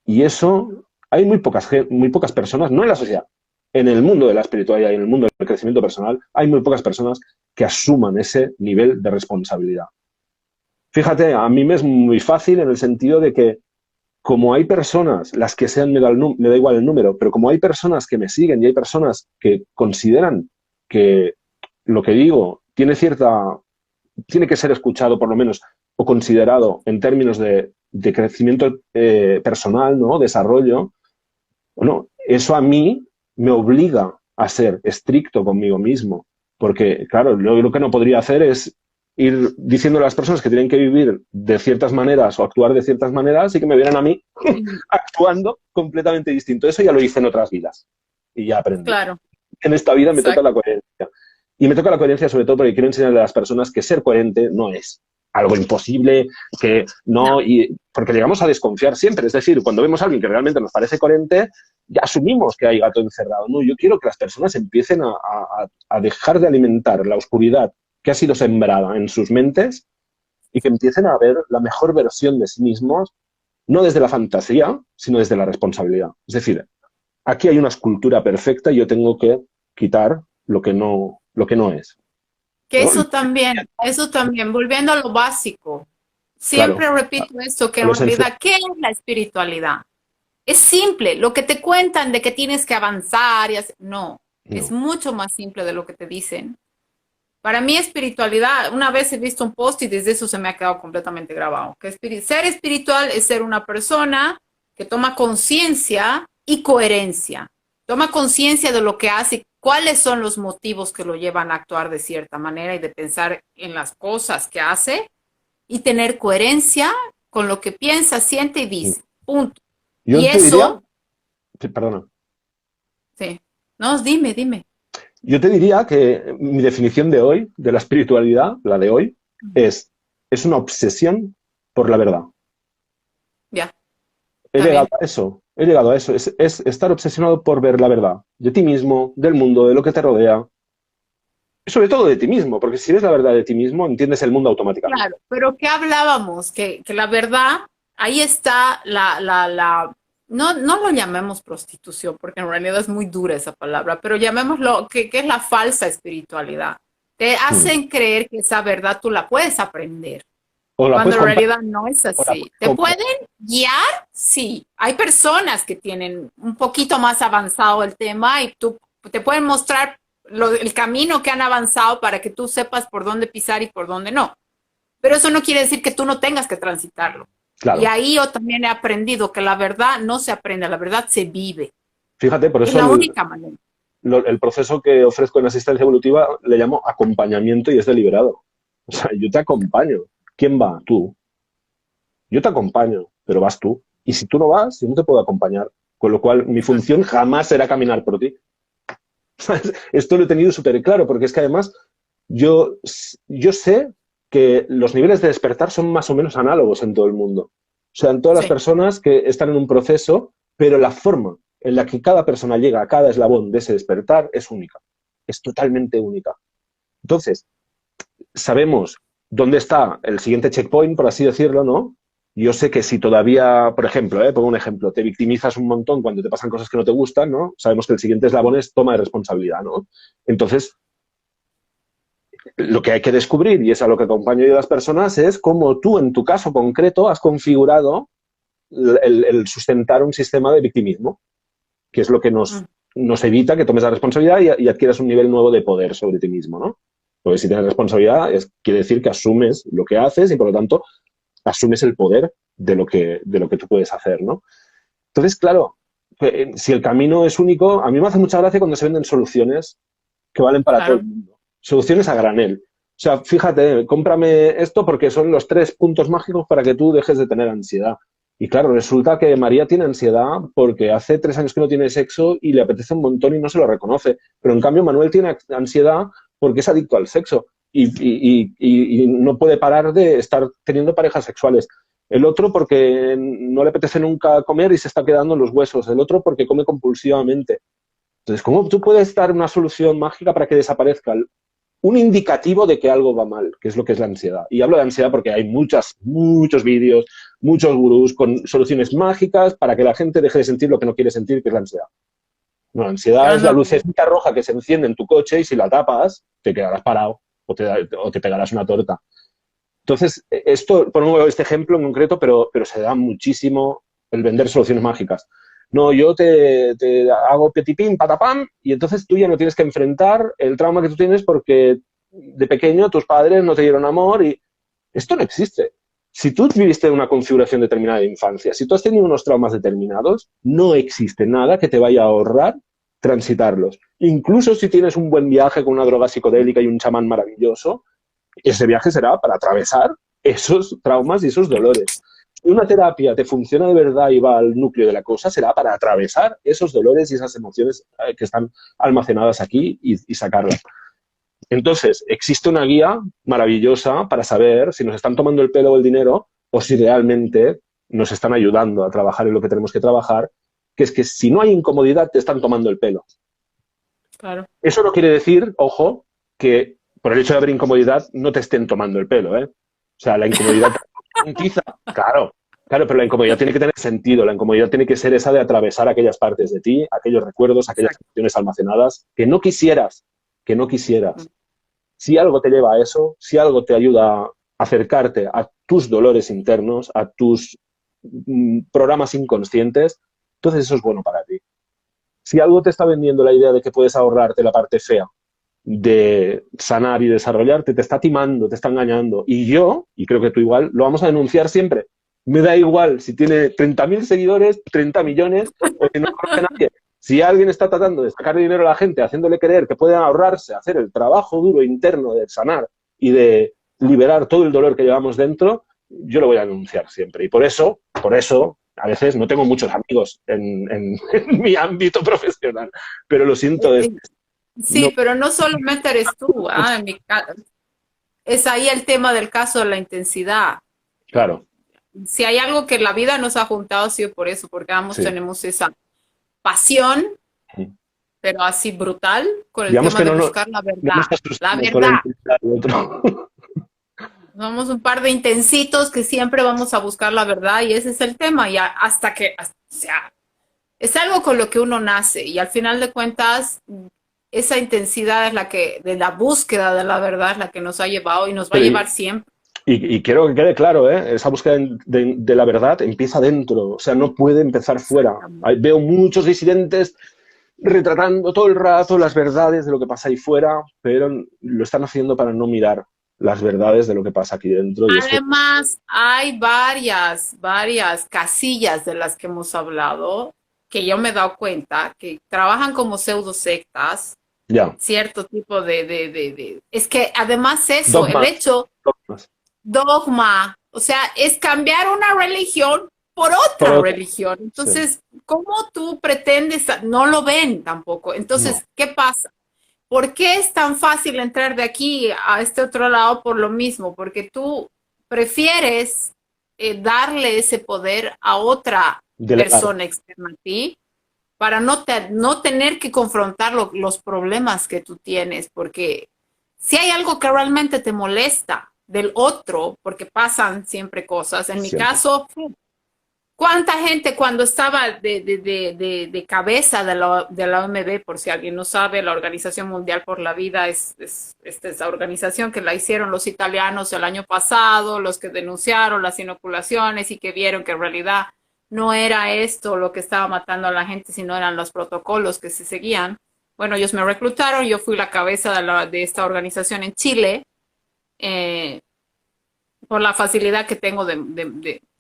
Y eso hay muy pocas personas, no en la sociedad, en el mundo de la espiritualidad y en el mundo del crecimiento personal, hay muy pocas personas que asuman ese nivel de responsabilidad. Fíjate, a mí me es muy fácil en el sentido de que como hay personas, las que sean me da igual el número, pero como hay personas que me siguen y hay personas que consideran que lo que digo tiene que ser escuchado por lo menos o considerado en términos de crecimiento personal, ¿no? Desarrollo, bueno, eso a mí me obliga a ser estricto conmigo mismo, porque claro, lo que no podría hacer es ir diciendo a las personas que tienen que vivir de ciertas maneras o actuar de ciertas maneras y que me vieran a mí actuando completamente distinto. Eso ya lo hice en otras vidas y ya aprendí. Claro. En esta vida me toca Exacto. la coherencia. Y me toca la coherencia sobre todo porque quiero enseñarle a las personas que ser coherente no es algo imposible, que No. no, y porque llegamos a desconfiar siempre. Es decir, cuando vemos a alguien que realmente nos parece coherente, ya asumimos que hay gato encerrado. No, yo quiero que las personas empiecen a dejar de alimentar la oscuridad que ha sido sembrada en sus mentes y que empiecen a ver la mejor versión de sí mismos no desde la fantasía, sino desde la responsabilidad. Es decir, aquí hay una escultura perfecta y yo tengo que quitar lo que no es, Que ¿no? eso también, volviendo a lo básico. Claro, Siempre repito esto, que a en lo esencial. realidad, ¿qué es la espiritualidad? Es simple, lo que te cuentan de que tienes que avanzar no, es No. mucho más simple de lo que te dicen. Para mí espiritualidad, una vez he visto un post y desde eso se me ha quedado completamente grabado, que ser espiritual es ser una persona que toma conciencia y coherencia. Toma conciencia de lo que hace, cuáles son los motivos que lo llevan a actuar de cierta manera y de pensar en las cosas que hace y tener coherencia con lo que piensa, siente y dice. Punto. Y Yo te diría, eso, sí, perdona, sí. No, dime. yo te diría que mi definición de hoy, de la espiritualidad, la de hoy, es, es una obsesión por la verdad. Ya, He está llegado bien. a eso, he llegado a eso. Es estar obsesionado por ver la verdad de ti mismo, del mundo, de lo que te rodea, y sobre todo de ti mismo, porque si ves la verdad de ti mismo, entiendes el mundo automáticamente. Claro, pero ¿qué hablábamos? Que la verdad, ahí está no lo llamemos prostitución, porque en realidad es muy dura esa palabra, pero llamémoslo que es la falsa espiritualidad. Te Hmm. hacen creer que esa verdad tú la puedes aprender, O la cuando puedes en comprar, realidad no es o la así. puedes ¿Te comprar. pueden guiar? Sí. Hay personas que tienen un poquito más avanzado el tema y tú te pueden mostrar el camino que han avanzado para que tú sepas por dónde pisar y por dónde no. Pero eso no quiere decir que tú no tengas que transitarlo. Y Claro. ahí yo también he aprendido que la verdad no se aprende, la verdad se vive. Fíjate, por Y es eso la única manera. el proceso que ofrezco en asistencia evolutiva le llamo acompañamiento y es deliberado. O sea, yo te acompaño. ¿Quién va? Tú. Yo te acompaño, pero vas tú. Y si tú no vas, yo no te puedo acompañar. Con lo cual, mi función jamás será caminar por ti. Esto lo he tenido súper claro, porque es que además yo, yo sé que los niveles de despertar son más o menos análogos en todo el mundo. O sea, en todas las Sí. personas que están en un proceso, pero la forma en la que cada persona llega a cada eslabón de ese despertar es única. Es totalmente única. Entonces, sabemos dónde está el siguiente checkpoint, por así decirlo, ¿no? Yo sé que si todavía, por ejemplo, pongo un ejemplo, te victimizas un montón cuando te pasan cosas que no te gustan, ¿no? Sabemos que el siguiente eslabón es toma de responsabilidad, ¿no? Entonces, lo que hay que descubrir, y es a lo que acompaño yo a las personas, es cómo tú, en tu caso concreto, has configurado el sustentar un sistema de victimismo, que es lo que nos evita que tomes la responsabilidad y adquieras un nivel nuevo de poder sobre ti mismo, ¿no? Porque si tienes responsabilidad, quiere decir que asumes lo que haces y, por lo tanto, asumes el poder de lo que tú puedes hacer, ¿no? Entonces, claro, si el camino es único, a mí me hace mucha gracia cuando se venden soluciones que valen para todo el Claro. mundo. Soluciones a granel. O sea, fíjate, cómprame esto porque son los 3 puntos mágicos para que tú dejes de tener ansiedad. Y claro, resulta que María tiene ansiedad porque hace 3 años que no tiene sexo y le apetece un montón y no se lo reconoce. Pero en cambio Manuel tiene ansiedad porque es adicto al sexo y no puede parar de estar teniendo parejas sexuales. El otro porque no le apetece nunca comer y se está quedando en los huesos. El otro porque come compulsivamente. Entonces, ¿cómo tú puedes dar una solución mágica para que desaparezca un indicativo de que algo va mal, que es lo que es la ansiedad? Y hablo de ansiedad porque hay muchos vídeos, muchos gurús con soluciones mágicas para que la gente deje de sentir lo que no quiere sentir, que es la ansiedad. No, la ansiedad Yo es la no, lucecita roja que se enciende en tu coche y si la tapas, te quedarás parado o te pegarás una torta. Entonces, esto, pongo este ejemplo en concreto, pero se da muchísimo el vender soluciones mágicas. No, yo te hago petipín, patapam, y entonces tú ya no tienes que enfrentar el trauma que tú tienes porque de pequeño tus padres no te dieron amor y esto no existe. Si tú viviste una configuración determinada de infancia, si tú has tenido unos traumas determinados, no existe nada que te vaya a ahorrar transitarlos. Incluso si tienes un buen viaje con una droga psicodélica y un chamán maravilloso, ese viaje será para atravesar esos traumas y esos dolores. Si una terapia te funciona de verdad y va al núcleo de la cosa, será para atravesar esos dolores y esas emociones que están almacenadas aquí y sacarlas. Entonces, existe una guía maravillosa para saber si nos están tomando el pelo o el dinero o si realmente nos están ayudando a trabajar en lo que tenemos que trabajar, que es que si no hay incomodidad, te están tomando el pelo. claro. Eso no quiere decir, ojo, que por el hecho de haber incomodidad no te estén tomando el pelo, ¿eh? O sea, la incomodidad te garantiza, claro. Claro, pero la incomodidad tiene que tener sentido, la incomodidad tiene que ser esa de atravesar aquellas partes de ti, aquellos recuerdos, aquellas Exacto. emociones almacenadas que no quisieras, que no quisieras. Si algo te lleva a eso, si algo te ayuda a acercarte a tus dolores internos, a tus programas inconscientes, entonces eso es bueno para ti. Si algo te está vendiendo la idea de que puedes ahorrarte la parte fea de sanar y desarrollarte, te está timando, te está engañando. Y yo, y creo que tú igual, lo vamos a denunciar siempre. Me da igual si tiene 30.000 seguidores, 30 millones o que no conoce a nadie. Si alguien está tratando de sacar dinero a la gente, haciéndole creer que pueden ahorrarse, hacer el trabajo duro interno de sanar y de liberar todo el dolor que llevamos dentro, yo lo voy a denunciar siempre. Y por eso, a veces no tengo muchos amigos en mi ámbito profesional, pero lo siento, no, Sí, pero no solamente eres tú, ¿ah? Es ahí el tema del caso de la intensidad. claro, Si hay algo que la vida nos ha juntado, ha sido por eso, porque ambos sí. tenemos esa pasión, pero así brutal, con el Digamos tema que de no, buscar la no verdad. nos La asustamos con la verdad. intensidad del otro. Somos un par de intensitos que siempre vamos a buscar la verdad y ese es el tema. Y hasta que, o sea, es algo con lo que uno nace y al final de cuentas, esa intensidad es la que, de la búsqueda de la verdad, es la que nos ha llevado y nos va a Pero, llevar siempre. y quiero que quede claro, ¿eh? Esa búsqueda de la verdad empieza dentro, o sea, no puede empezar fuera. Veo muchos disidentes retratando todo el rato las verdades de lo que pasa ahí fuera, pero lo están haciendo para no mirar las verdades de lo que pasa aquí dentro y eso. Además, hay varias casillas de las que hemos hablado que yo me he dado cuenta que trabajan como pseudo sectas, Ya, cierto tipo Es que además eso, el dogmas, hecho, dogmas. dogma, o sea, es cambiar una religión por Por otra otro, religión. sí, Entonces, ¿cómo tú pretendes? No lo ven tampoco. no, Entonces, ¿qué pasa? ¿Por qué es tan fácil entrar de aquí a este otro lado por lo mismo? Porque tú prefieres darle ese poder a otra delegar. persona externa a ti para no tener que confrontar los problemas que tú tienes, porque si hay algo que realmente te molesta del otro, porque pasan siempre cosas, en mi Siempre. caso, ¿cuánta gente cuando estaba de cabeza de la OMB, por si alguien no sabe, la Organización Mundial por la Vida esta es la organización que la hicieron los italianos el año pasado, los que denunciaron las inoculaciones y que vieron que en realidad no era esto lo que estaba matando a la gente, sino eran los protocolos que se seguían? Bueno, ellos me reclutaron, yo fui la cabeza de esta organización en Chile, eh, por la facilidad que tengo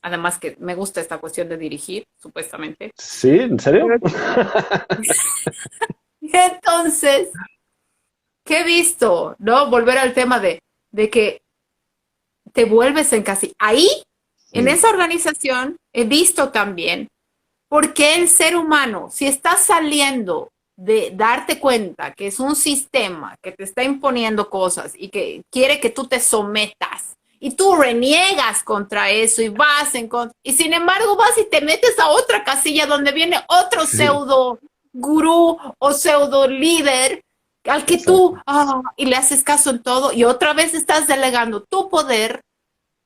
además que me gusta esta cuestión de dirigir, supuestamente. ¿Sí? ¿En serio? Pero, entonces, ¿qué he visto? ¿No? Volver al tema de que te vuelves en casi. Ahí, en Mm, esa organización, he visto también por qué el ser humano, si está saliendo de darte cuenta que es un sistema que te está imponiendo cosas y que quiere que tú te sometas y tú reniegas contra eso y vas en contra, y sin embargo vas y te metes a otra casilla donde viene otro sí, pseudo gurú o pseudo líder al que tú exacto. y le haces caso en todo y otra vez estás delegando tu poder,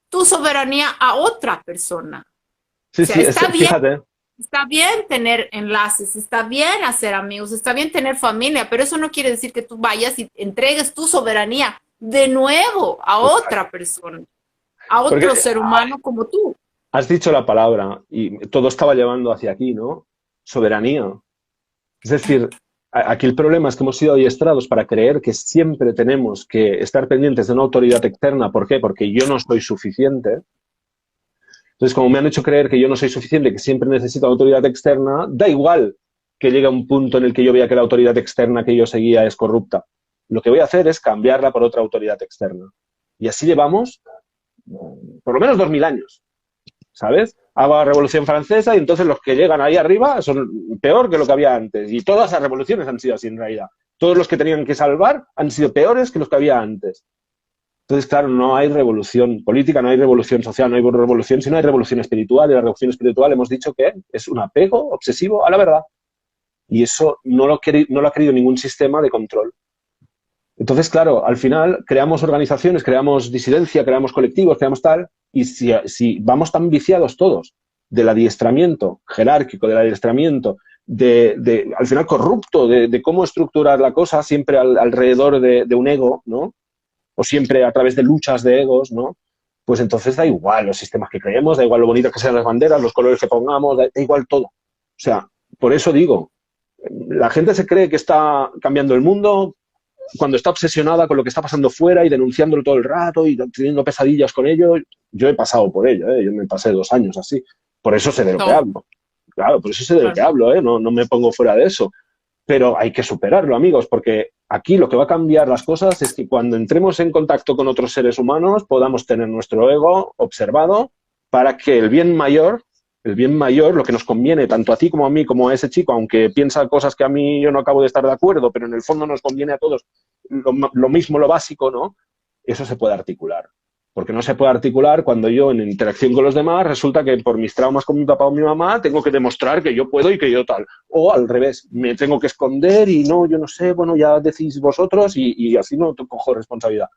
tu soberanía a otra persona. O Sí, sea, sí, fíjate. está bien tener enlaces, está bien hacer amigos, está bien tener familia, pero eso no quiere decir que tú vayas y entregues tu soberanía de nuevo a otra Exacto. persona, a Porque otro ser humano como tú. has dicho la palabra y todo estaba llevando hacia aquí, ¿no? Soberanía. Es decir, aquí el problema es que hemos sido adiestrados para creer que siempre tenemos que estar pendientes de una autoridad externa. ¿Por qué? Porque yo no soy suficiente. Entonces, como me han hecho creer que yo no soy suficiente, que siempre necesito autoridad externa, da igual que llegue a un punto en el que yo vea que la autoridad externa que yo seguía es corrupta. Lo que voy a hacer es cambiarla por otra autoridad externa. Y así llevamos por lo menos 2000 años, ¿sabes? Hago la Revolución Francesa y entonces los que llegan ahí arriba son peor que lo que había antes. Y todas las revoluciones han sido así en realidad. Todos los que tenían que salvar han sido peores que los que había antes. Entonces, claro, no hay revolución política, no hay revolución social, no hay revolución, sino hay revolución espiritual. Y la revolución espiritual hemos dicho que es un apego obsesivo a la verdad. Y eso no lo ha querido ningún sistema de control. Entonces, claro, al final creamos organizaciones, creamos disidencia, creamos colectivos, creamos tal, y si vamos tan viciados todos del adiestramiento jerárquico, del adiestramiento, al final corrupto, de cómo estructurar la cosa siempre alrededor de un ego, ¿no? O siempre a través de luchas de egos, ¿no? Pues entonces da igual los sistemas que creemos, da igual lo bonitas que sean las banderas, los colores que pongamos, da igual todo. O sea, por eso digo, la gente se cree que está cambiando el mundo cuando está obsesionada con lo que está pasando fuera y denunciándolo todo el rato y teniendo pesadillas con ello. Yo he pasado por ello, ¿eh? Yo me pasé 2 años así. Por eso sé de lo que hablo. Claro, por eso sé de lo que hablo, ¿eh? No me pongo fuera de eso. Pero hay que superarlo, amigos, porque aquí lo que va a cambiar las cosas es que cuando entremos en contacto con otros seres humanos podamos tener nuestro ego observado para que el bien mayor, lo que nos conviene tanto a ti como a mí, como a ese chico, aunque piensa cosas que a mí yo no acabo de estar de acuerdo, pero en el fondo nos conviene a todos lo mismo, lo básico, ¿no? Eso se puede articular. Porque no se puede articular cuando yo, en interacción con los demás, resulta que por mis traumas con mi papá o mi mamá tengo que demostrar que yo puedo y que yo tal. O al revés, me tengo que esconder y no, yo no sé, bueno, ya decís vosotros y así no cojo responsabilidad.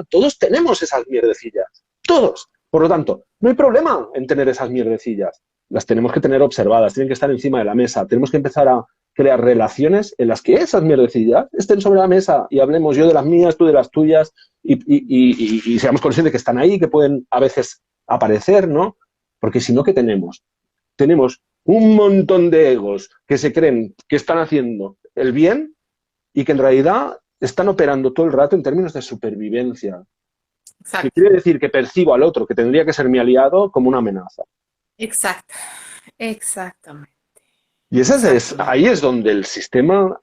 Todos tenemos esas mierdecillas, todos. Por lo tanto, no hay problema en tener esas mierdecillas. Las tenemos que tener observadas, tienen que estar encima de la mesa. Tenemos que empezar a crear relaciones en las que esas mierdecillas estén sobre la mesa y hablemos yo de las mías, tú de las tuyas y seamos conscientes que están ahí, que pueden a veces aparecer, ¿no? Porque si no, ¿qué tenemos? Tenemos un montón de egos que se creen que están haciendo el bien y que en realidad están operando todo el rato en términos de supervivencia. Exacto. Que quiere decir que percibo al otro, que tendría que ser mi aliado, como una amenaza. Exacto. Exactamente. Y ahí es donde el sistema,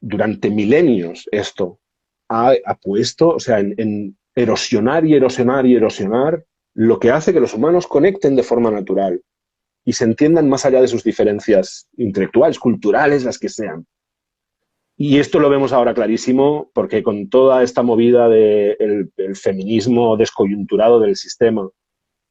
durante milenios, esto ha puesto, o sea, en erosionar y erosionar y erosionar, lo que hace que los humanos conecten de forma natural y se entiendan más allá de sus diferencias intelectuales, culturales, las que sean. Y esto lo vemos ahora clarísimo porque con toda esta movida del feminismo descoyunturado del sistema,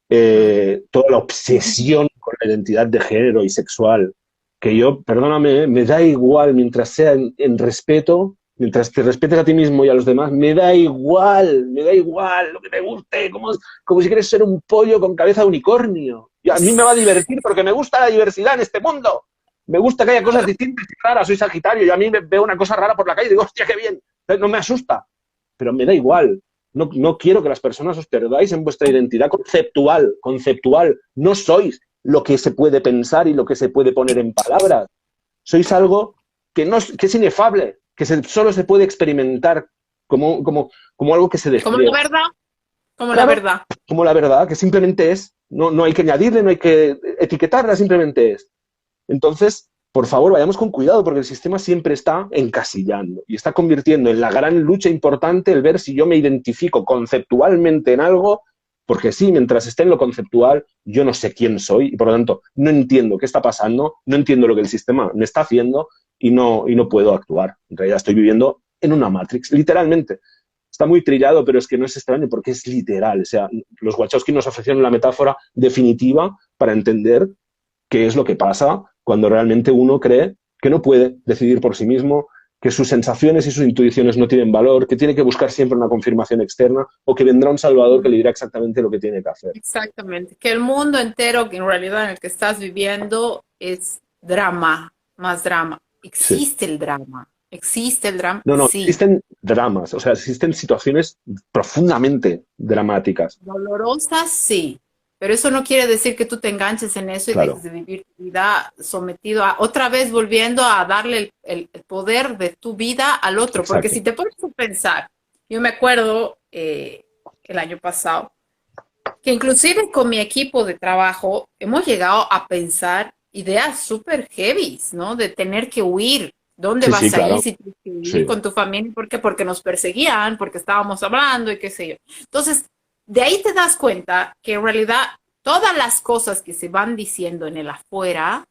toda la obsesión con la identidad de género y sexual, que yo, perdóname, me da igual mientras sea en respeto, mientras te respetes a ti mismo y a los demás, me da igual lo que te guste, como si quieres ser un pollo con cabeza de unicornio. Y a mí me va a divertir porque me gusta la diversidad en este mundo. Me gusta que haya cosas distintas y raras, soy Sagitario y a mí me veo una cosa rara por la calle y digo, hostia, qué bien, no me asusta, pero me da igual. No quiero que las personas os perdáis en vuestra identidad conceptual. No sois lo que se puede pensar y lo que se puede poner en palabras. Sois algo que es inefable, que solo se puede experimentar como algo que se despliega. Como la verdad. Como la verdad. Como la verdad, que simplemente es. No hay que añadirle, no hay que etiquetarla, simplemente es. Entonces, por favor, vayamos con cuidado porque el sistema siempre está encasillando y está convirtiendo en la gran lucha importante el ver si yo me identifico conceptualmente en algo, porque sí, mientras esté en lo conceptual, yo no sé quién soy y por lo tanto no entiendo qué está pasando, no entiendo lo que el sistema me está haciendo y no puedo actuar. En realidad estoy viviendo en una Matrix, literalmente. Está muy trillado, pero es que no es extraño porque es literal. O sea, los Wachowski nos ofrecieron la metáfora definitiva para entender qué es lo que pasa cuando realmente uno cree que no puede decidir por sí mismo, que sus sensaciones y sus intuiciones no tienen valor, que tiene que buscar siempre una confirmación externa o que vendrá un salvador que le dirá exactamente lo que tiene que hacer. Exactamente. Que el mundo entero, que en realidad en el que estás viviendo, es drama, más drama. Existe el drama. Existe el drama. No, sí. Existen dramas, o sea, existen situaciones profundamente dramáticas. Dolorosas, sí. Pero eso no quiere decir que tú te enganches en eso y dejes de vivir tu vida sometido a, otra vez volviendo a darle el poder de tu vida al otro. Exacto. Porque si te pones a pensar, yo me acuerdo el año pasado, que inclusive con mi equipo de trabajo hemos llegado a pensar ideas súper heavy, ¿no? De tener que huir. ¿Dónde vas a ir si tienes que vivir con tu familia? ¿Por qué? Porque nos perseguían, porque estábamos hablando y qué sé yo. Entonces, de ahí te das cuenta que en realidad todas las cosas que se van diciendo en el afuera,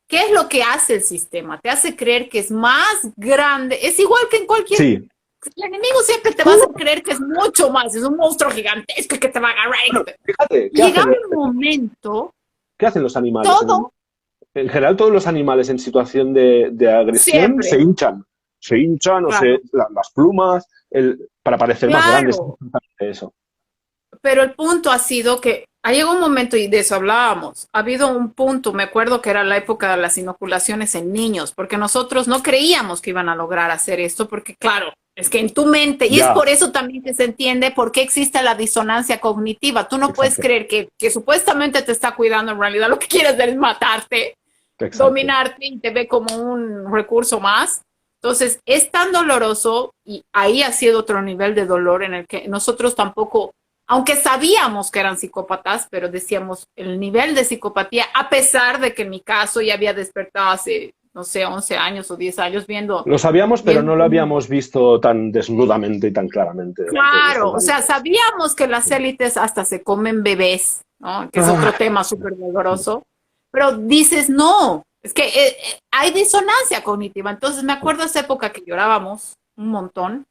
¿qué es lo que hace el sistema? Te hace creer que es más grande, es igual que en cualquier... Sí. El enemigo siempre te va a hacer creer que es mucho más, es un monstruo gigantesco que te va a agarrar. Bueno, fíjate, llegaba el momento... ¿Qué hacen los animales? Todo... En general, todos los animales en situación de agresión se hinchan. se hinchan, o Claro, las plumas, para parecer más grandes. claro. Eso. Pero el punto ha sido que ha llegado un momento, y de eso hablábamos, ha habido un punto, me acuerdo que era la época de las inoculaciones en niños, porque nosotros no creíamos que iban a lograr hacer esto, porque claro, es que en tu mente, y es Ya, por eso también que se entiende por qué existe la disonancia cognitiva. Tú no puedes exacto, creer que supuestamente te está cuidando, en realidad lo que quieres es matarte, exacto. dominarte y te ve como un recurso más. Entonces, es tan doloroso y ahí ha sido otro nivel de dolor en el que nosotros tampoco, aunque sabíamos que eran psicópatas, pero decíamos el nivel de psicopatía, a pesar de que en mi caso ya había despertado hace, no sé, 11 años o 10 años Lo sabíamos, pero viendo no lo habíamos visto tan desnudamente y tan claramente delante de nuestras claro, o sea, narices. sabíamos que las élites hasta se comen bebés, ¿no? Que es otro Ah, tema súper doloroso, pero dices, no, es que hay disonancia cognitiva. Entonces me acuerdo esa época que llorábamos un montón,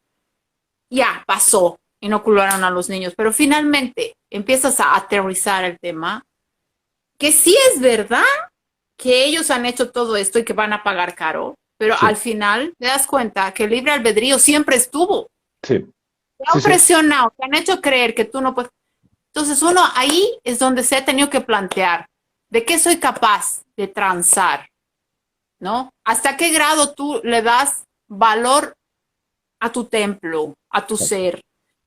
ya pasó, inocularon a los niños, pero finalmente empiezas a aterrizar el tema, que sí es verdad que ellos han hecho todo esto y que van a pagar caro, pero sí, al final te das cuenta que el libre albedrío siempre estuvo. sí, Te sí, han sí, presionado, te han hecho creer que tú no puedes. Entonces uno ahí es donde se ha tenido que plantear de qué soy capaz de transar, ¿no? ¿Hasta qué grado tú le das valor a tu templo, a tu exacto. ser?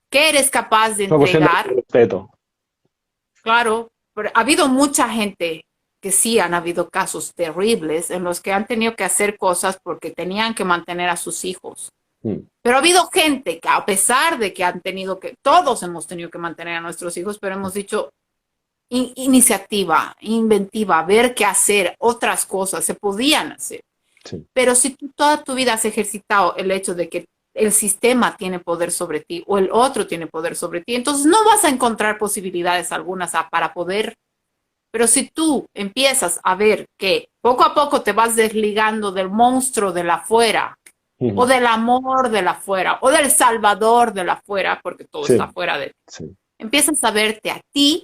¿Qué eres capaz de Es una cuestión de entregar? respeto. Claro, pero ha habido mucha gente que sí han habido casos terribles en los que han tenido que hacer cosas porque tenían que mantener a sus hijos. Mm, Pero ha habido gente que a pesar de que han tenido que, todos hemos tenido que mantener a nuestros hijos, pero hemos dicho, iniciativa, inventiva, ver qué hacer, otras cosas se podían hacer. sí, Pero si tú toda tu vida has ejercitado el hecho de que el sistema tiene poder sobre ti o el otro tiene poder sobre ti, entonces no vas a encontrar posibilidades algunas para poder. Pero si tú empiezas a ver que poco a poco te vas desligando del monstruo de la afuera, o mm, del amor de la afuera, o del salvador de la afuera, porque todo está sí, fuera de ti, sí, empiezas a verte a ti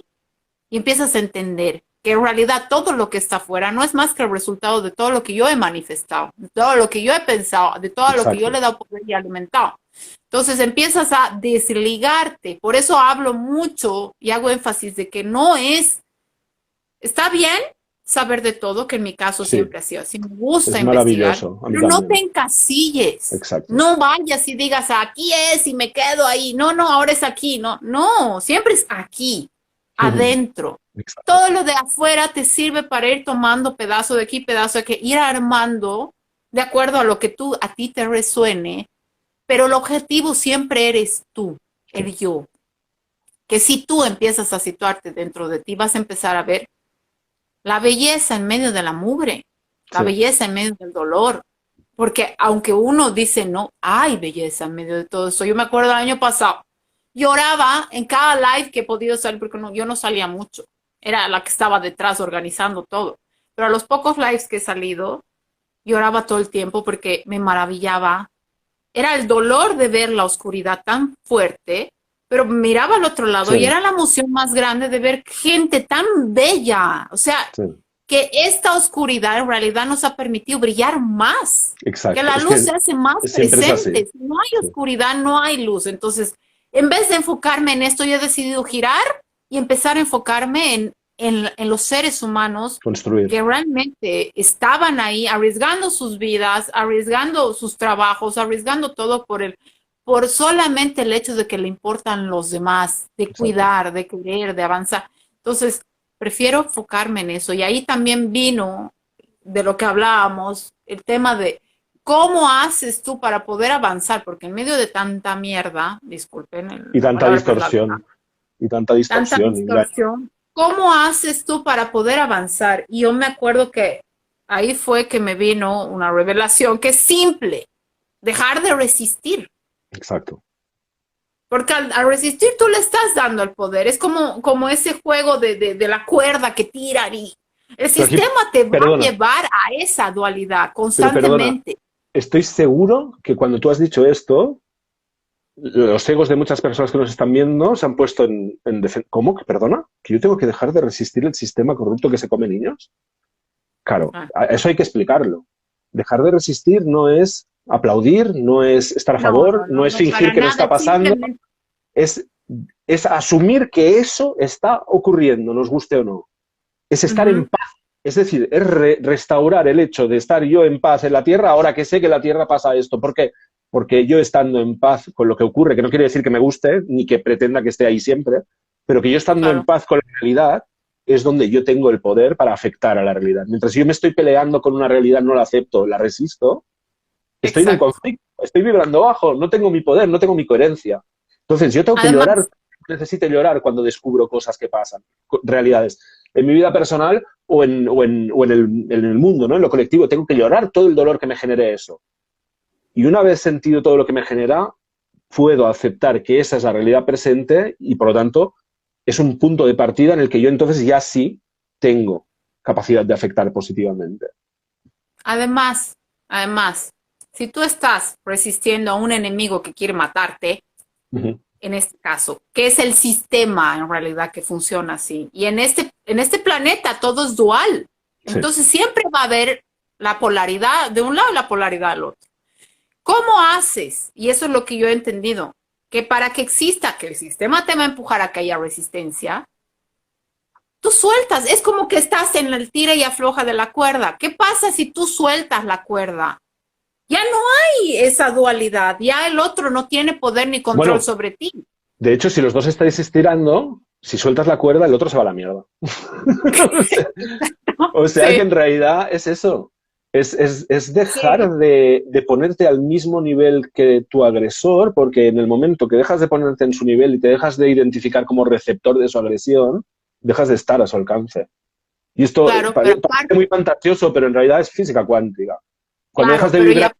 y empiezas a entender que en realidad todo lo que está afuera no es más que el resultado de todo lo que yo he manifestado, de todo lo que yo he pensado, de todo lo que yo le exacto. he dado poder y alimentado. Entonces empiezas a desligarte. Por eso hablo mucho y hago énfasis de que no es, está bien saber de todo, que en mi caso Sí, siempre ha sido así, me gusta es investigar, maravilloso. A mí pero no te también. encasilles. Exacto. No vayas y digas aquí es y me quedo ahí. No, no, ahora es aquí. No, no, siempre es aquí, adentro. Exacto. Todo lo de afuera te sirve para ir tomando pedazo de aquí, pedazo de aquí, ir armando de acuerdo a lo que tú, a ti te resuene, pero el objetivo siempre eres tú, Sí, el yo. Que si tú empiezas a situarte dentro de ti, vas a empezar a ver la belleza en medio de la mugre, la sí, belleza en medio del dolor. Porque aunque uno dice no, hay belleza en medio de todo eso. Yo me acuerdo el año pasado, lloraba en cada live que he podido salir, porque no, yo no salía mucho. Era la que estaba detrás organizando todo. Pero a los pocos lives que he salido, lloraba todo el tiempo porque me maravillaba. Era el dolor de ver la oscuridad tan fuerte, pero miraba al otro lado y sí, era la emoción más grande de ver gente tan bella. O sea, sí. que esta oscuridad en realidad nos ha permitido brillar más, que Exacto. la Es luz que se hace más siempre es así. presente. Si no hay Sí. oscuridad, no hay luz. Entonces, en vez de enfocarme en esto, yo he decidido girar y empezar a enfocarme en los seres humanos Construir. que realmente estaban ahí arriesgando sus vidas, arriesgando sus trabajos, arriesgando todo por solamente el hecho de que le importan los demás, de Exacto. cuidar, de querer, de avanzar. Entonces, prefiero enfocarme en eso. Y ahí también vino de lo que hablábamos, el tema de cómo haces tú para poder avanzar, porque en medio de tanta mierda, disculpen Y la tanta palabra, pero la verdad, distorsión. Y tanta tanta distorsión. distorsión, ¿cómo haces tú para poder avanzar? Y yo me acuerdo que ahí fue que me vino una revelación que es simple, dejar de resistir. Exacto. Porque al resistir tú le estás dando el poder. Es como ese juego de la cuerda que tiran y el Pero aquí, sistema te va a perdona, llevar a esa dualidad pero perdona. constantemente. Estoy seguro que cuando tú has dicho esto, los egos de muchas personas que nos están viendo se han puesto en defensa. ¿Cómo? ¿Perdona? ¿Que yo tengo que dejar de resistir el sistema corrupto que se come niños? Claro, Ah, eso hay que explicarlo. Dejar de resistir no es aplaudir, no es estar a No, favor, no, no no, es no, fingir para que no está nada, pasando, simplemente, es, es asumir que eso está ocurriendo, nos guste o no. Es estar en ujú, paz. Es decir, es restaurar el hecho de estar yo en paz en la Tierra ahora que sé que en la Tierra pasa esto. ¿Por qué? Porque yo estando en paz con lo que ocurre, que no quiere decir que me guste, ni que pretenda que esté ahí siempre, pero que yo estando en claro, paz con la realidad es donde yo tengo el poder para afectar a la realidad. Mientras yo me estoy peleando con una realidad, no la acepto, la resisto, estoy en un exacto. conflicto, estoy vibrando bajo, no tengo mi poder, no tengo mi coherencia. Entonces yo tengo que llorar, Además, necesito llorar cuando descubro cosas que pasan, realidades. En mi vida personal en el mundo, ¿no? En lo colectivo, tengo que llorar todo el dolor que me genere eso. Y una vez sentido todo lo que me genera, puedo aceptar que esa es la realidad presente y por lo tanto es un punto de partida en el que yo entonces ya sí tengo capacidad de afectar positivamente. además, además, si tú estás resistiendo a un enemigo que quiere matarte, Uh -huh. en este caso, que es el sistema en realidad que funciona así. Y en este planeta todo es dual. Sí, Entonces siempre va a haber la polaridad de un lado y la polaridad del otro. ¿Cómo haces? Y eso es lo que yo he entendido, que para que exista, que el sistema te va a empujar a que haya resistencia, tú sueltas, es como que estás en el tira y afloja de la cuerda. ¿Qué pasa si tú sueltas la cuerda? Ya no hay esa dualidad, ya el otro no tiene poder ni control bueno, sobre ti. de hecho, si los dos estáis estirando, si sueltas la cuerda, el otro se va a la mierda. o, sea, o sea que Sí, en realidad es eso. Es dejar sí, de ponerte al mismo nivel que tu agresor, porque en el momento que dejas de ponerte en su nivel y te dejas de identificar como receptor de su agresión, dejas de estar a su alcance. Y esto claro, pero parece muy fantasioso, pero en realidad es física cuántica. Cuando dejas claro, de pero y vibrar,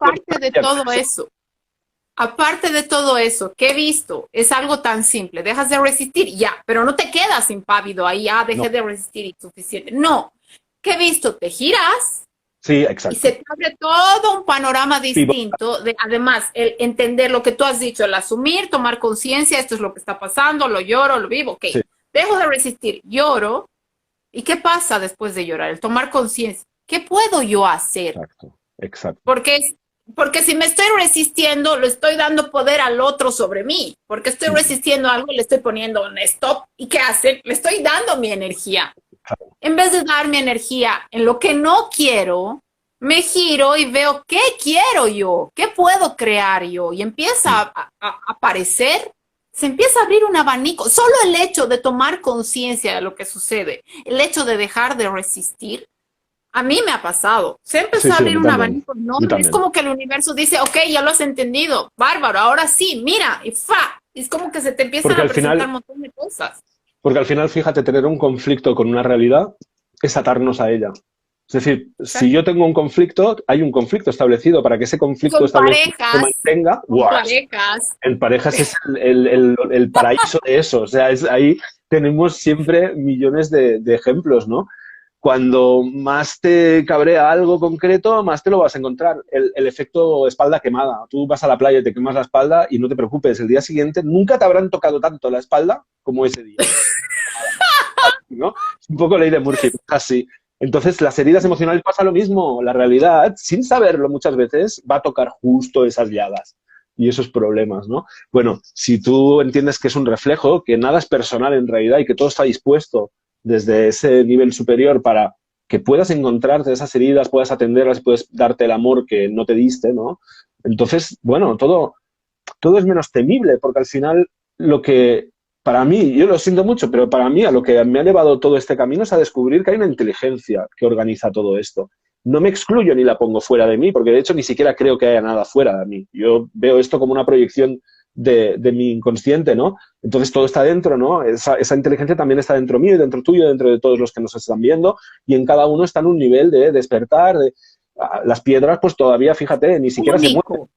aparte de todo eso, que he visto, es algo tan simple, dejas de resistir, ya, pero no te quedas impávido ahí, ya dejé no. de resistir y suficiente. No, que he visto, te giras Sí, y se exacto. te abre todo un panorama Pivot, distinto, de, además, el entender lo que tú has dicho, el asumir, tomar conciencia, esto es lo que está pasando, lo lloro, lo vivo, ok, sí, dejo de resistir, lloro, ¿y qué pasa después de llorar? El tomar conciencia, ¿qué puedo yo hacer? exacto, exacto. Porque, porque si me estoy resistiendo, le estoy dando poder al otro sobre mí. Porque estoy resistiendo algo, le estoy poniendo un stop. ¿Y qué hace? Le estoy dando mi energía. En vez de dar mi energía en lo que no quiero, me giro y veo qué quiero yo, qué puedo crear yo. Y empieza a aparecer, se empieza a abrir un abanico. Solo el hecho de tomar conciencia de lo que sucede, el hecho de dejar de resistir, a mí me ha pasado. Se Sí, empezó a sí, a abrir mí un también. abanico A mí enorme. Es también. como que el universo dice, ok, ya lo has entendido, bárbaro, ahora sí, mira, y fa. Es como que se te empiezan Porque a al presentar final, un montón de cosas. porque al final, fíjate, tener un conflicto con una realidad es atarnos a ella. Es decir, si Exacto. yo tengo un conflicto, hay un conflicto establecido. Para que ese conflicto establecido se mantenga, Son ¡guau! parejas. En parejas es el paraíso de eso. O sea, ahí tenemos siempre millones de ejemplos, ¿no? Cuando más te cabrea algo concreto, más te lo vas a encontrar. El efecto espalda quemada. Tú vas a la playa y te quemas la espalda y no te preocupes, el día siguiente nunca te habrán tocado tanto la espalda como ese día, ¿no? Es un poco ley de Murphy, así. Entonces, las heridas emocionales pasa lo mismo. La realidad, sin saberlo muchas veces, va a tocar justo esas llagas y esos problemas, ¿no? Bueno, si tú entiendes que es un reflejo, que nada es personal en realidad y que todo está dispuesto desde ese nivel superior para que puedas encontrarte esas heridas, puedas atenderlas y puedas darte el amor que no te diste, ¿no? Entonces, bueno, todo es menos temible, porque al final lo que para mí, yo lo siento mucho, pero para mí a lo que me ha llevado todo este camino es a descubrir que hay una inteligencia que organiza todo esto. No me excluyo ni la pongo fuera de mí, porque de hecho ni siquiera creo que haya nada fuera de mí. Yo veo esto como una proyección de mi inconsciente, ¿no? Entonces todo está dentro, ¿no? Esa inteligencia también está dentro mío y dentro tuyo, dentro de todos los que nos están viendo, y en cada uno está en un nivel de despertar. Las piedras, pues todavía, fíjate, ni siquiera se mueven, Único.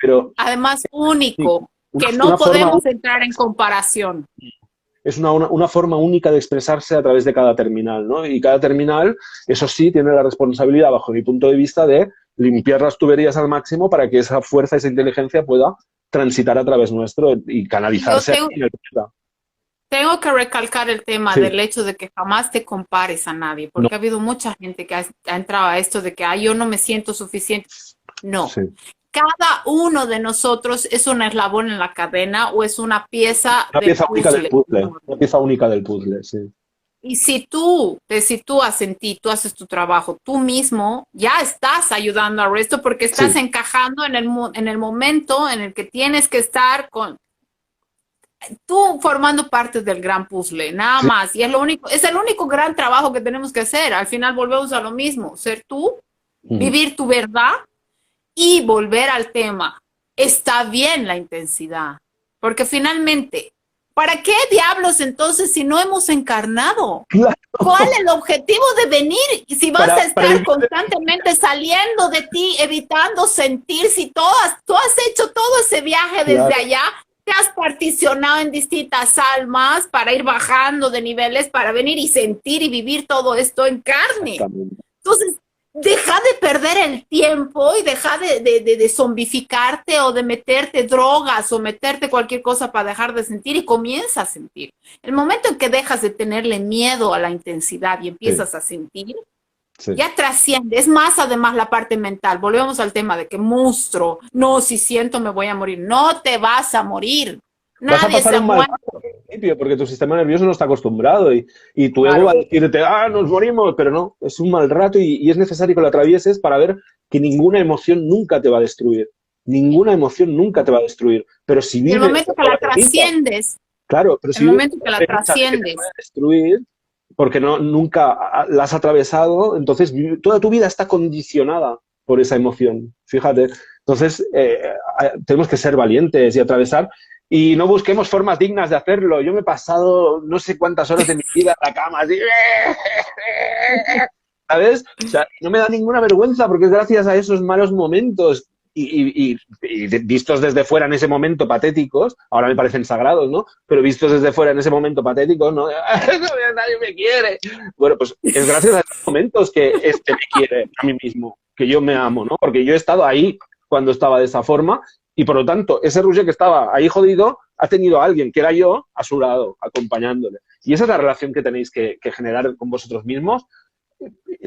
pero Además, sí, único. Que no una forma podemos entrar en comparación. es una forma única de expresarse a través de cada terminal, ¿no? Y cada terminal, eso sí, tiene la responsabilidad, bajo mi punto de vista, de limpiar las tuberías al máximo para que esa fuerza, esa inteligencia pueda transitar a través nuestro y Y yo canalizarse tengo, en el planeta. tengo que recalcar el tema Sí, del hecho de que jamás te compares a nadie, no, porque ha habido mucha gente que ha entrado a esto de que yo no me siento suficiente. No, sí, cada uno de nosotros es un eslabón en la cadena o es una pieza Una del pieza única del puzzle. puzzle. Una pieza única del puzzle, sí. Y si tú te sitúas en ti, tú haces tu trabajo, tú mismo ya estás ayudando al resto porque estás Sí, encajando en el momento en el que tienes que estar con tú formando parte del gran puzzle, nada sí. más. Y es lo único, es el único gran trabajo que tenemos que hacer. Al final volvemos a lo mismo, ser tú, Ujú. vivir tu verdad y volver al tema. Está bien la intensidad, porque finalmente, ¿para qué diablos entonces si no hemos encarnado? Claro, ¿Cuál es el objetivo de venir? Y si vas a para estar vivir. constantemente saliendo de ti, evitando sentir, si tú has hecho todo ese viaje desde Claro, allá, te has particionado en distintas almas para ir bajando de niveles, para venir y sentir y vivir todo esto en carne. exactamente. Entonces, deja de perder el tiempo y deja de zombificarte o de meterte drogas o meterte cualquier cosa para dejar de sentir y comienza a sentir. El momento en que dejas de tenerle miedo a la intensidad y Sí, empiezas a sentir, sí. ya trasciende. Es más, además, la parte mental. Volvemos al tema de que monstruo, no, si siento me voy a morir. No te vas a morir. Vas a Nadie pasar se un mal muere. rato al principio porque tu sistema nervioso no está acostumbrado y tu ego va a Claro. decirte, ah, nos morimos, pero no, es un mal rato y es necesario que lo atravieses para ver que ninguna emoción nunca te va a destruir. Ninguna emoción nunca te va a destruir. Pero si Y el vives momento que con la la premisa, trasciendes, claro, pero el si vives momento con que la la premisa de que te puede trasciendes, destruir, porque no, nunca la has atravesado, entonces toda tu vida está condicionada por esa emoción. Fíjate. Entonces, tenemos que ser valientes y atravesar. Y no busquemos formas dignas de hacerlo. Yo me he pasado no sé cuántas horas de mi vida en la cama, así, ¿sabes? O sea, no me da ninguna vergüenza porque es gracias a esos malos momentos y vistos desde fuera en ese momento patéticos, ahora me parecen sagrados, ¿no? Pero vistos desde fuera en ese momento patéticos, ¿no? Nadie me quiere. Bueno, pues es gracias a esos momentos que este me quiere a mí mismo, que yo me amo, ¿no? Porque yo he estado ahí cuando estaba de esa forma y por lo tanto ese Roger que estaba ahí jodido ha tenido a alguien que era yo a su lado, acompañándole. Y esa es la relación que tenéis que generar con vosotros mismos.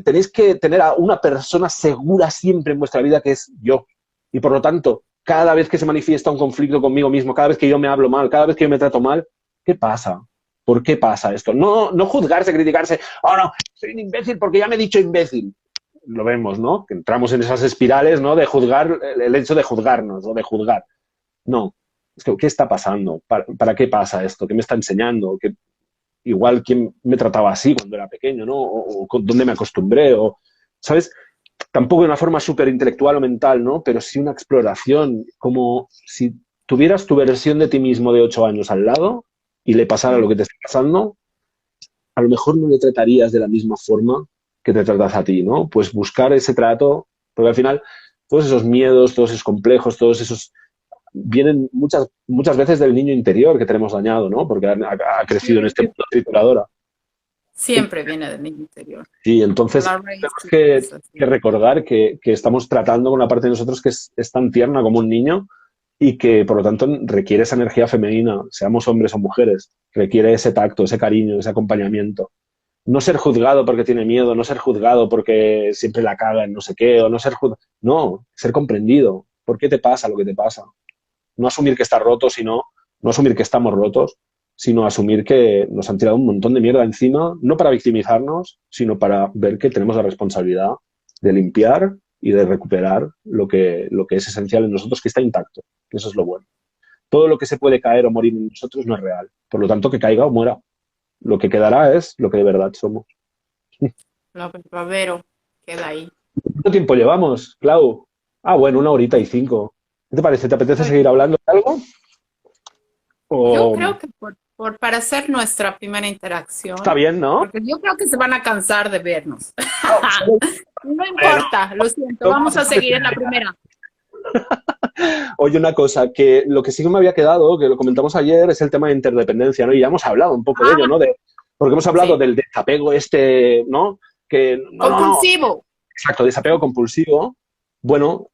Tenéis que tener a una persona segura siempre en vuestra vida que es yo. Y por lo tanto, cada vez que se manifiesta un conflicto conmigo mismo, cada vez que yo me hablo mal, cada vez que yo me trato mal, ¿qué pasa? ¿Por qué pasa esto? No, no juzgarse, criticarse, oh no, soy un imbécil porque ya me he dicho imbécil. Lo vemos, ¿no? Que entramos en esas espirales, ¿no? De juzgar, el hecho de juzgarnos o de juzgar. No. Es que, ¿qué está pasando? ¿Para qué pasa esto? ¿Qué me está enseñando? ¿Qué, igual quién me trataba así cuando era pequeño, ¿no? O dónde me acostumbré, o, ¿sabes? Tampoco de una forma súper intelectual o mental, ¿no? Pero sí una exploración, como si tuvieras tu versión de ti mismo de 8 años al lado y le pasara lo que te está pasando, a lo mejor no le tratarías de la misma forma que te tratas a ti, ¿no? Pues buscar ese trato, porque al final todos esos miedos, todos esos complejos, todos esos vienen muchas veces del niño interior que tenemos dañado, ¿no? Porque ha crecido en este mundo trituradora. siempre viene del niño interior. Sí, entonces La raíz tenemos que, es que así. recordar que estamos tratando con una parte de nosotros que es tan tierna como un niño y que por lo tanto requiere esa energía femenina, seamos hombres o mujeres, requiere ese tacto, ese cariño, ese acompañamiento. No ser juzgado porque tiene miedo, no ser juzgado porque siempre la caga en no sé qué, o no ser juzgado. No, ser comprendido. ¿Por qué te pasa lo que te pasa? No asumir que estás roto, sino no asumir que estamos rotos, sino asumir que nos han tirado un montón de mierda encima, no para victimizarnos, sino para ver que tenemos la responsabilidad de limpiar y de recuperar lo que es esencial en nosotros, que está intacto. Que eso es lo bueno. Todo lo que se puede caer o morir en nosotros no es real. Por lo tanto, que caiga o muera. Lo que quedará es lo que de verdad somos. Lo verdadero queda ahí. ¿Cuánto tiempo llevamos, Clau? Ah, bueno, 1 horita y 5. ¿Qué te parece? ¿Te apetece Muy seguir bien. hablando de algo? Yo O... creo que para hacer nuestra primera Está interacción, bien, ¿no? porque yo creo que se van a cansar de vernos. Oh, No bueno, importa, lo siento, vamos a seguir en la primera. oye, una cosa, que lo que sí que me había quedado, que lo comentamos ayer, es el tema de interdependencia, ¿no? Y ya hemos hablado un poco de ello, Ah, ¿no? Porque hemos hablado sí. del desapego este, ¿no? Que, no, Compulsivo. exacto, desapego compulsivo. Bueno,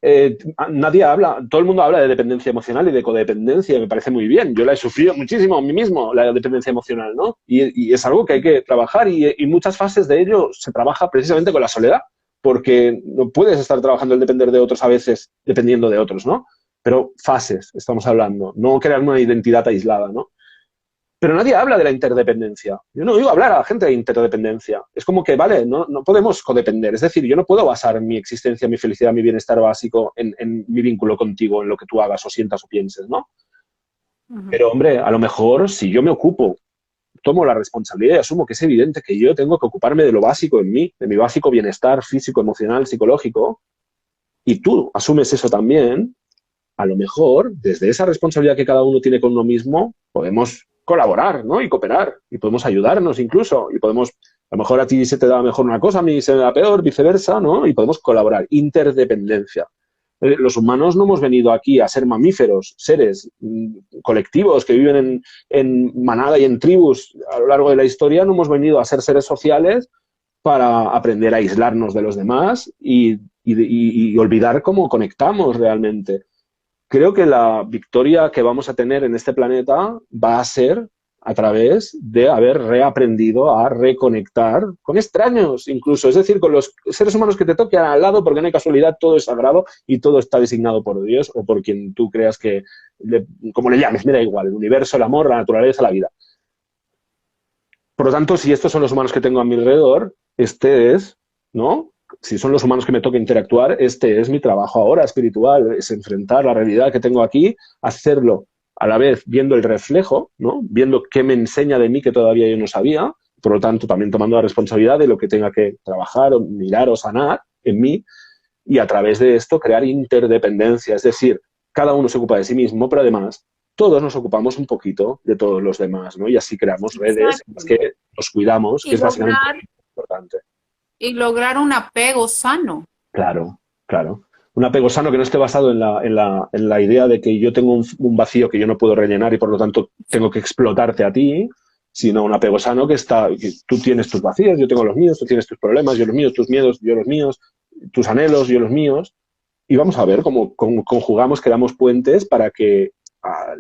nadie habla, todo el mundo habla de dependencia emocional y de codependencia, me parece muy bien. Yo la he sufrido muchísimo a mí mismo, la dependencia emocional, ¿no? Y es algo que hay que trabajar y muchas fases de ello se trabaja precisamente con la soledad, porque no puedes estar trabajando el depender de otros a veces dependiendo de otros, ¿no? Pero fases, estamos hablando, no crear una identidad aislada, ¿no? Pero nadie habla de la interdependencia. Yo no oigo hablar a la gente de interdependencia. Es como que, vale, no podemos codepender. Es decir, yo no puedo basar mi existencia, mi felicidad, mi bienestar básico en mi vínculo contigo, en lo que tú hagas o sientas o pienses, ¿no? Pero, hombre, a lo mejor si yo me ocupo, tomo la responsabilidad y asumo que es evidente que yo tengo que ocuparme de lo básico en mí, de mi básico bienestar físico, emocional, psicológico, y tú asumes eso también, a lo mejor, desde esa responsabilidad que cada uno tiene con uno mismo, podemos colaborar, ¿no? Y cooperar, y podemos ayudarnos incluso, y podemos, a lo mejor a ti se te da mejor una cosa, a mí se me da peor, viceversa, ¿no? Y podemos colaborar. Interdependencia. Los humanos no hemos venido aquí a ser mamíferos, seres colectivos que viven en manada y en tribus a lo largo de la historia, no hemos venido a ser seres sociales para aprender a aislarnos de los demás y olvidar cómo conectamos realmente. Creo que la victoria que vamos a tener en este planeta va a ser a través de haber reaprendido a reconectar con extraños incluso, es decir, con los seres humanos que te toquen al lado, porque no hay casualidad, todo es sagrado y todo está designado por Dios o por quien tú creas que, como le llames, me da igual, el universo, el amor, la naturaleza, la vida. Por lo tanto, si estos son los humanos que tengo a mi alrededor, este es, ¿no? Si son los humanos que me toca interactuar, este es mi trabajo ahora espiritual, es enfrentar la realidad que tengo aquí, hacerlo a la vez viendo el reflejo, ¿no? Viendo qué me enseña de mí que todavía yo no sabía, por lo tanto también tomando la responsabilidad de lo que tenga que trabajar o mirar o sanar en mí y a través de esto crear interdependencia, es decir, cada uno se ocupa de sí mismo, pero además todos nos ocupamos un poquito de todos los demás, ¿no? Y así creamos redes en las que nos cuidamos, que es básicamente importante. Y lograr un apego sano. Claro, claro. Un apego sano que no esté basado en la idea de que yo tengo un vacío que yo no puedo rellenar y por lo tanto tengo que explotarte a ti, sino un apego sano que tú tienes tus vacíos, yo tengo los míos, tú tienes tus problemas, yo los míos, tus miedos, yo los míos, tus anhelos, yo los míos. Y vamos a ver cómo conjugamos, creamos puentes para que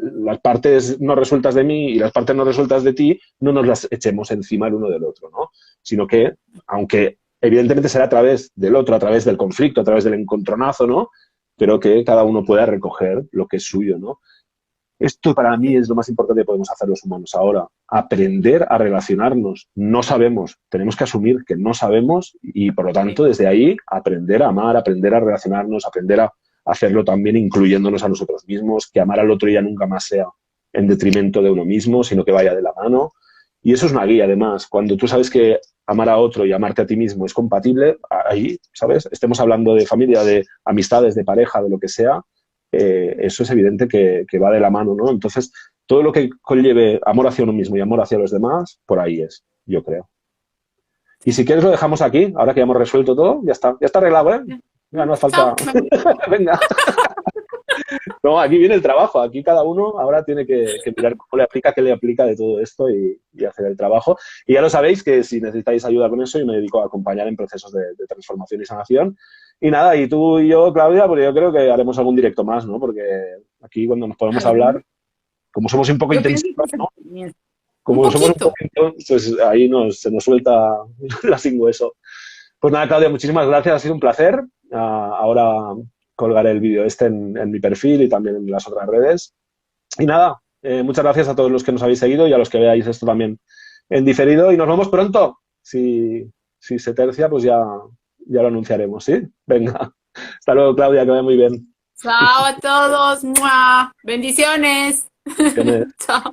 las partes no resueltas de mí y las partes no resueltas de ti no nos las echemos encima el uno del otro, ¿no? Sino que, aunque evidentemente será a través del otro, a través del conflicto, a través del encontronazo, ¿no? Pero que cada uno pueda recoger lo que es suyo, ¿no? Esto para mí es lo más importante que podemos hacer los humanos ahora. Aprender a relacionarnos. No sabemos. Tenemos que asumir que no sabemos y, por lo tanto, desde ahí aprender a amar, aprender a relacionarnos, aprender a hacerlo también incluyéndonos a nosotros mismos, que amar al otro ya nunca más sea en detrimento de uno mismo, sino que vaya de la mano. Y eso es una guía, además. Cuando tú sabes que amar a otro y amarte a ti mismo es compatible, ahí, ¿sabes? Estemos hablando de familia, de amistades, de pareja, de lo que sea, eso es evidente que va de la mano, ¿no? Entonces, todo lo que conlleve amor hacia uno mismo y amor hacia los demás, por ahí es, yo creo. Y si quieres lo dejamos aquí, ahora que ya hemos resuelto todo, ya está arreglado, ¿eh? Ya no hace falta... Venga. No, aquí viene el trabajo, aquí cada uno ahora tiene que mirar cómo le aplica, qué le aplica de todo esto y hacer el trabajo. Y ya lo sabéis que si necesitáis ayuda con eso, yo me dedico a acompañar en procesos de transformación y sanación. Y nada, y tú y yo, Claudia, pues yo creo que haremos algún directo más, ¿no? Porque aquí cuando nos podemos hablar, como somos un poco intensivos, ¿no? Como somos un poquito, pues ahí se nos suelta la sin hueso. Pues nada, Claudia, muchísimas gracias, ha sido un placer. Ahora colgaré el vídeo en mi perfil y también en las otras redes. Y nada, muchas gracias a todos los que nos habéis seguido y a los que veáis esto también en diferido. Y nos vemos pronto. Si se tercia, pues ya lo anunciaremos, ¿sí? Venga. Hasta luego, Claudia, que vaya muy bien. Chao a todos. ¡Mua! Bendiciones. Bendiciones. Chao.